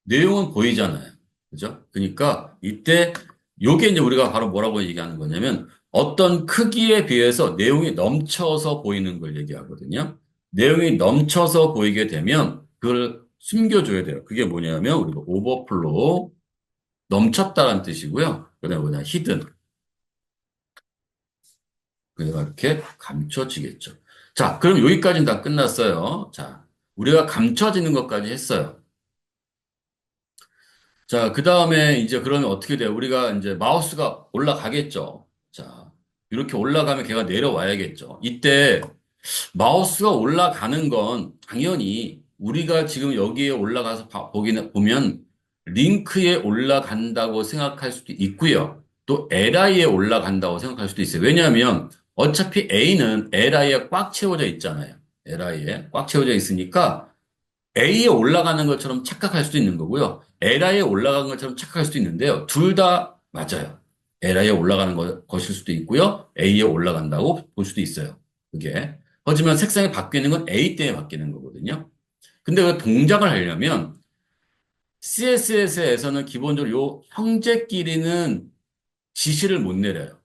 내용은 보이잖아요. 그죠? 그러니까 이때 요게 이제 우리가 바로 뭐라고 얘기하는 거냐면 어떤 크기에 비해서 내용이 넘쳐서 보이는 걸 얘기하거든요. 내용이 넘쳐서 보이게 되면 그걸 숨겨줘야 돼요. 그게 뭐냐면 우리가 오버플로우 넘쳤다는 뜻이고요. 그다음에 뭐냐 히든 그래서 이렇게 감춰지겠죠. 자, 그럼 여기까지는 다 끝났어요. 자, 우리가 감춰지는 것까지 했어요. 자, 그 다음에 이제 그러면 어떻게 돼요? 우리가 이제 마우스가 올라가겠죠. 자, 이렇게 올라가면 걔가 내려와야겠죠. 이때 마우스가 올라가는 건 당연히 우리가 지금 여기에 올라가서 보면 링크에 올라간다고 생각할 수도 있고요. 또 LI에 올라간다고 생각할 수도 있어요. 왜냐하면 어차피 A는 LI에 꽉 채워져 있잖아요. LI에 꽉 채워져 있으니까 A에 올라가는 것처럼 착각할 수도 있는 거고요. LI에 올라가는 것처럼 착각할 수도 있는데요. 둘 다 맞아요. LI에 올라가는 것일 수도 있고요. A에 올라간다고 볼 수도 있어요. 그게. 하지만 색상이 바뀌는 건 A 때문에 바뀌는 거거든요. 근데 그 동작을 하려면 CSS에서는 기본적으로 요 형제끼리는 지시를 못 내려요.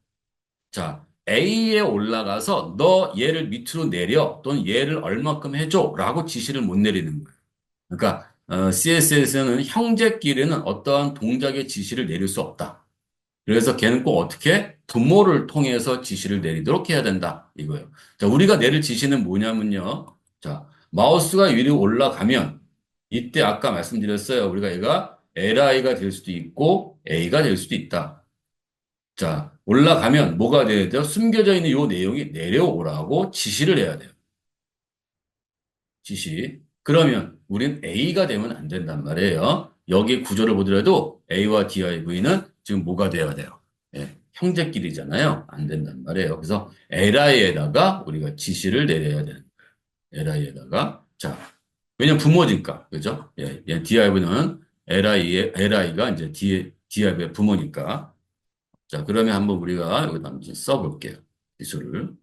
자, A에 올라가서 너 얘를 밑으로 내려 또는 얘를 얼마큼 해줘라고 지시를 못 내리는 거예요. 그러니까 CSS는 형제끼리는 어떠한 동작의 지시를 내릴 수 없다. 그래서 걔는 꼭 어떻게 부모를 통해서 지시를 내리도록 해야 된다. 이거예요. 자, 우리가 내릴 지시는 뭐냐면요. 자, 마우스가 위로 올라가면 이때 아까 말씀드렸어요. 우리가 얘가 LI가 될 수도 있고 A가 될 수도 있다. 자, 올라가면 뭐가 돼야 돼요? 숨겨져 있는 요 내용이 내려오라고 지시를 해야 돼요. 지시. 그러면 우린 A가 되면 안 된단 말이에요. 여기 구조를 보더라도 A와 DIV는 지금 뭐가 돼야 돼요? 예, 형제끼리잖아요. 안 된단 말이에요. 그래서 LI에다가 우리가 지시를 내려야 되는 거예요. LI에다가. 자, 왜냐면 부모니까. 그죠? 예, DIV는 LI가 이제 DIV의 부모니까. 자, 그러면 한번 우리가 여기다 한번 써볼게요. 기술을.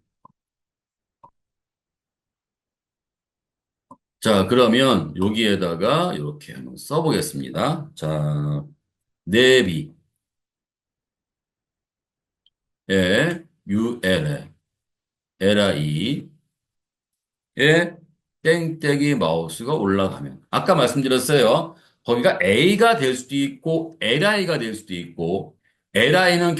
자, 그러면 여기에다가 이렇게 한번 써보겠습니다. 자, 내비에 UL에 LI에 땡땡이 마우스가 올라가면 아까 말씀드렸어요. 거기가 A가 될 수도 있고 LI가 될 수도 있고 A는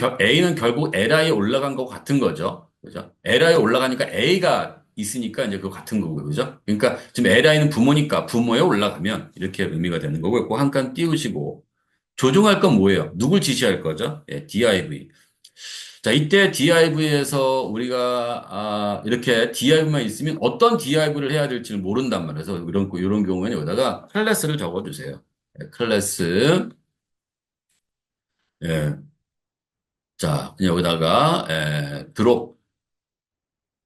결국 LI에 올라간 거 같은 거죠. 그죠? LI에 올라가니까 A가 있으니까 이제 그거 같은 거고요. 그죠? 그러니까 지금 LI는 부모니까 부모에 올라가면 이렇게 의미가 되는 거고 꼭 한 칸 띄우시고 조종할 건 뭐예요? 누굴 지시할 거죠? 예, div. 자, 이때 div에서 우리가 이렇게 div만 있으면 어떤 div를 해야 될지를 모른단 말이에요. 그래서 이런 경우에는 여기다가 클래스를 적어주세요. 예, 클래스. 예, 자, 그냥 여기다가 드롭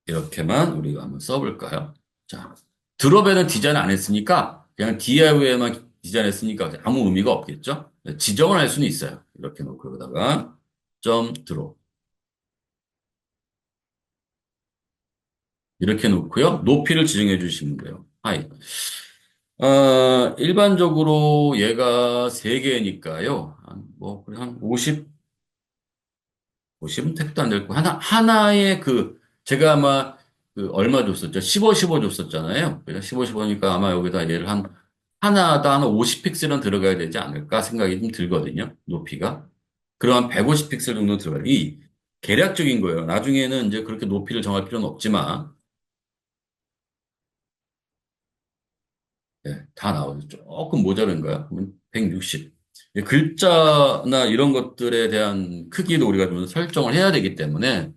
이렇게만 우리가 한번 써볼까요? 자, 드롭에는 디자인 안 했으니까 그냥 div에만 디자인했으니까 아무 의미가 없겠죠? 네, 지정을 할 수는 있어요. 이렇게 놓고 여기다가 점 드롭. 이렇게 놓고요. 높이를 지정해 주시면 돼요. 하이. 일반적으로 얘가 3개니까요. 한 50, 50은 택도 안 될 거. 하나의 제가 아마 얼마 줬었죠? 15, 15 줬었잖아요. 그래서 15, 15니까 아마 여기다 얘를 하나당 한 50픽셀은 들어가야 되지 않을까 생각이 좀 들거든요. 높이가. 그럼 한 150픽셀 정도 들어가요. 이 계략적인 거예요. 나중에는 이제 그렇게 높이를 정할 필요는 없지만, 네, 다 나오죠. 조금 모자른가요? 그러면 160. 글자나 이런 것들에 대한 크기도 우리가 좀 설정을 해야 되기 때문에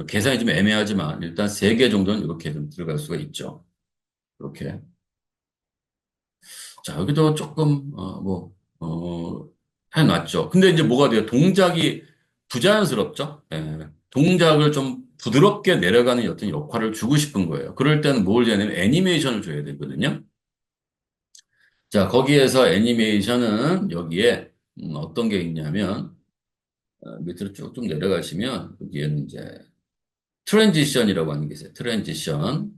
계산이 좀 애매하지만 일단 3개 정도는 이렇게 좀 들어갈 수가 있죠. 이렇게. 자, 여기도 조금, 해놨죠. 근데 이제 뭐가 돼요? 동작이 부자연스럽죠? 예, 동작을 좀 부드럽게 내려가는 어떤 역할을 주고 싶은 거예요. 그럴 때는 뭘 해야 되냐면 애니메이션을 줘야 되거든요. 자, 거기에서 애니메이션은 여기에 어떤 게 있냐면 밑으로 쭉 좀 내려가시면 여기에는 이제 트랜지션이라고 하는 게 있어요. 트랜지션.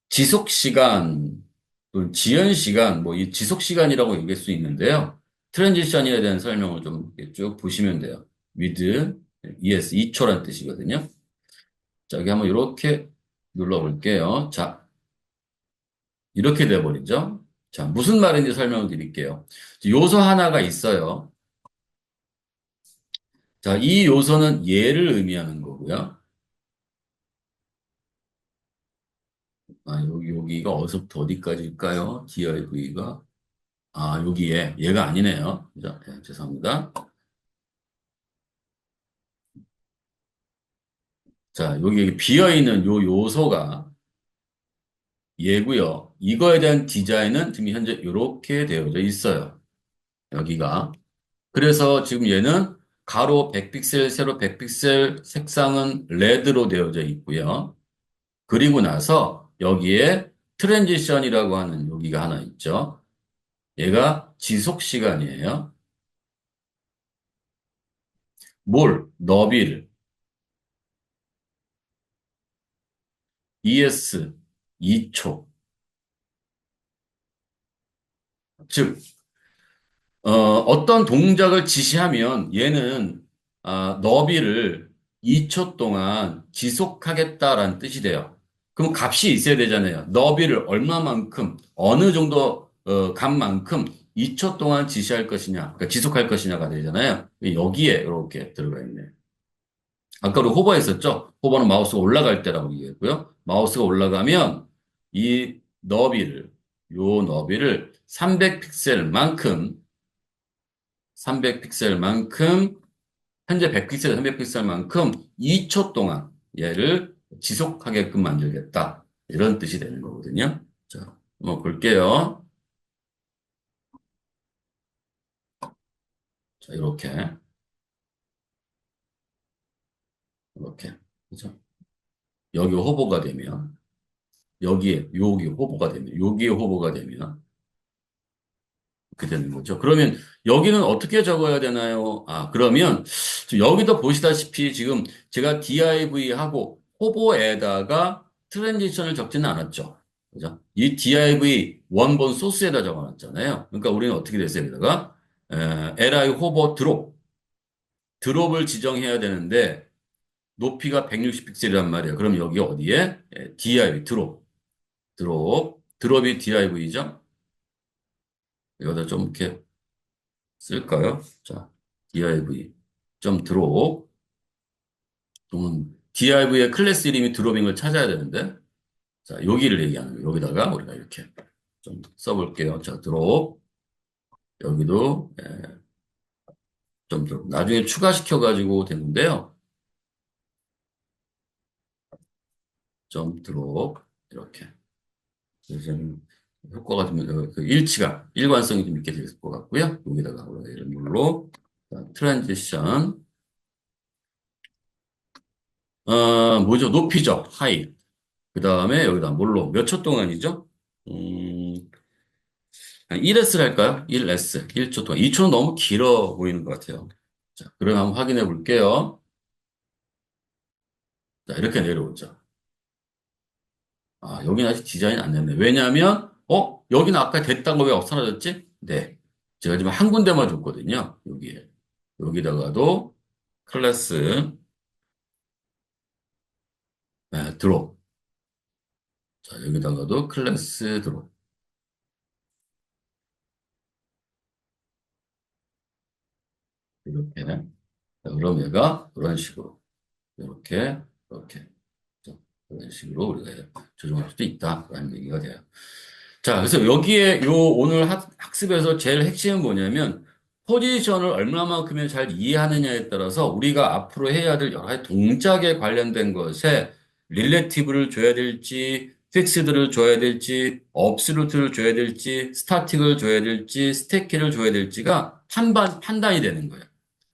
지속 시간, 또 지연 시간, 뭐 이 지속 시간이라고 얘기할 수 있는데요. 트랜지션에 대한 설명을 좀 이렇게 쭉 보시면 돼요. with es 2초란 뜻이거든요. 자, 여기 한번 이렇게 눌러볼게요. 자, 이렇게 돼버리죠. 자, 무슨 말인지 설명을 드릴게요. 요소 하나가 있어요. 자, 이 요소는 얘를 의미하는 거고요. 여기가 어디서부터 어디까지일까요? div가. 여기에, 얘가 아니네요. 자, 죄송합니다. 자, 여기 비어있는 요 요소가 얘고요. 이거에 대한 디자인은 지금 현재 이렇게 되어져 있어요. 여기가. 그래서 지금 얘는 가로 100픽셀, 세로 100픽셀, 색상은 레드로 되어져 있고요. 그리고 나서 여기에 트랜지션이라고 하는 여기가 하나 있죠. 얘가 지속 시간이에요. 너비를. ES 2초. 즉, 어떤 동작을 지시하면 얘는 너비를 2초 동안 지속하겠다라는 뜻이 돼요. 그럼 값이 있어야 되잖아요. 너비를 얼마만큼, 어느 정도 값만큼 2초 동안 지시할 것이냐, 그러니까 지속할 것이냐가 되잖아요. 여기에 이렇게 들어가 있네요. 아까 우리 호버 했었죠? 호버는 마우스가 올라갈 때라고 얘기했고요. 마우스가 올라가면 이 너비를, 요 너비를 300픽셀만큼, 300픽셀만큼, 현재 100픽셀, 300픽셀만큼 2초 동안 얘를 지속하게끔 만들겠다. 이런 뜻이 되는 거거든요. 자, 한번 볼게요. 자, 이렇게. 그죠? 여기 호버가 되면, 여기 호버가 되면, 여기에 호버가 되면, 그렇게 되는 거죠. 그러면 여기는 어떻게 적어야 되나요? 아, 그러면 지금 여기도 보시다시피 지금 제가 div하고 호보에다가 트랜지션을 적지는 않았죠. 그죠? 이 div 원본 소스에다 적어놨잖아요. 그러니까 우리는 어떻게 됐어요? 여기다가 li 호버 드롭을 지정해야 되는데 높이가 160픽셀이란 말이에요. 그럼 여기 어디에? div 드롭이 div죠? 여기다 좀 이렇게 쓸까요? 자, div 점 드롭 또는 div의 클래스 이름이 드롭인 걸 찾아야 되는데 자, 여기를 얘기하는 거예요. 여기다가 우리가 이렇게 좀 써볼게요. 자, 드롭 여기도 좀 드롭 나중에 추가시켜 가지고 되는데요. 점 드롭 이렇게 그래서 좀 효과가 좀 그 일관성이 좀 있게 될 것 같고요. 여기다가 우리가 이름으로 트랜지션 뭐죠? 높이죠. 하이. 그 다음에 여기다 뭘로? 몇 초 동안이죠? 음, 1S를 할까요? 1S. 1초 동안. 2초는 너무 길어 보이는 것 같아요. 자, 그럼 한번 확인해 볼게요. 자, 이렇게 내려오죠. 아, 여기는 아직 디자인 안 됐네. 왜냐하면, 여기는 아까 됐다고 왜 사라졌지? 네. 제가 지금 한 군데만 줬거든요. 여기에. 여기다가도 클래스, 드롭. 자, 여기다가도 클래스 드롭. 이렇게. 자, 그럼 얘가 이런 식으로. 이렇게, 이렇게. 자, 이런 식으로 우리가 조정할 수도 있다라는 얘기가 돼요. 자, 그래서 여기에 오늘 학습에서 제일 핵심은 뭐냐면 포지션을 얼마만큼을 잘 이해하느냐에 따라서 우리가 앞으로 해야 될 여러 가지 동작에 관련된 것에 릴레티브를 줘야 될지, 픽스드를 줘야 될지, 업스루트를 줘야 될지, 스타틱을 줘야 될지, 스태키를 줘야 될지가 판단이 되는 거예요.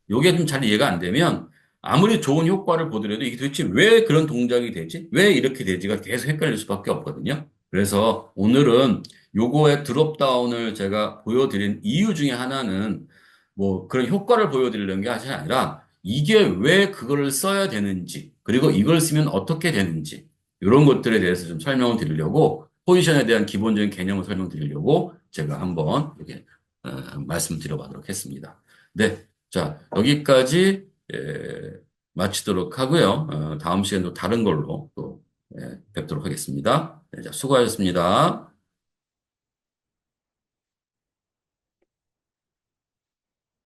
요게 좀 잘 이해가 안 되면 아무리 좋은 효과를 보더라도 이게 도대체 왜 그런 동작이 되지? 왜 이렇게 되지가 계속 헷갈릴 수밖에 없거든요. 그래서 오늘은 요거의 드롭다운을 제가 보여드린 이유 중에 하나는 뭐 그런 효과를 보여드리려는 게 아니라 이게 왜 그거를 써야 되는지 그리고 이걸 쓰면 어떻게 되는지 이런 것들에 대해서 좀 설명을 드리려고 포지션에 대한 기본적인 개념을 설명드리려고 제가 한번 이렇게 말씀드려보도록 했습니다. 네. 자, 여기까지 마치도록 하고요. 다음 시간도 다른 걸로 또 뵙도록 하겠습니다. 네, 자, 수고하셨습니다.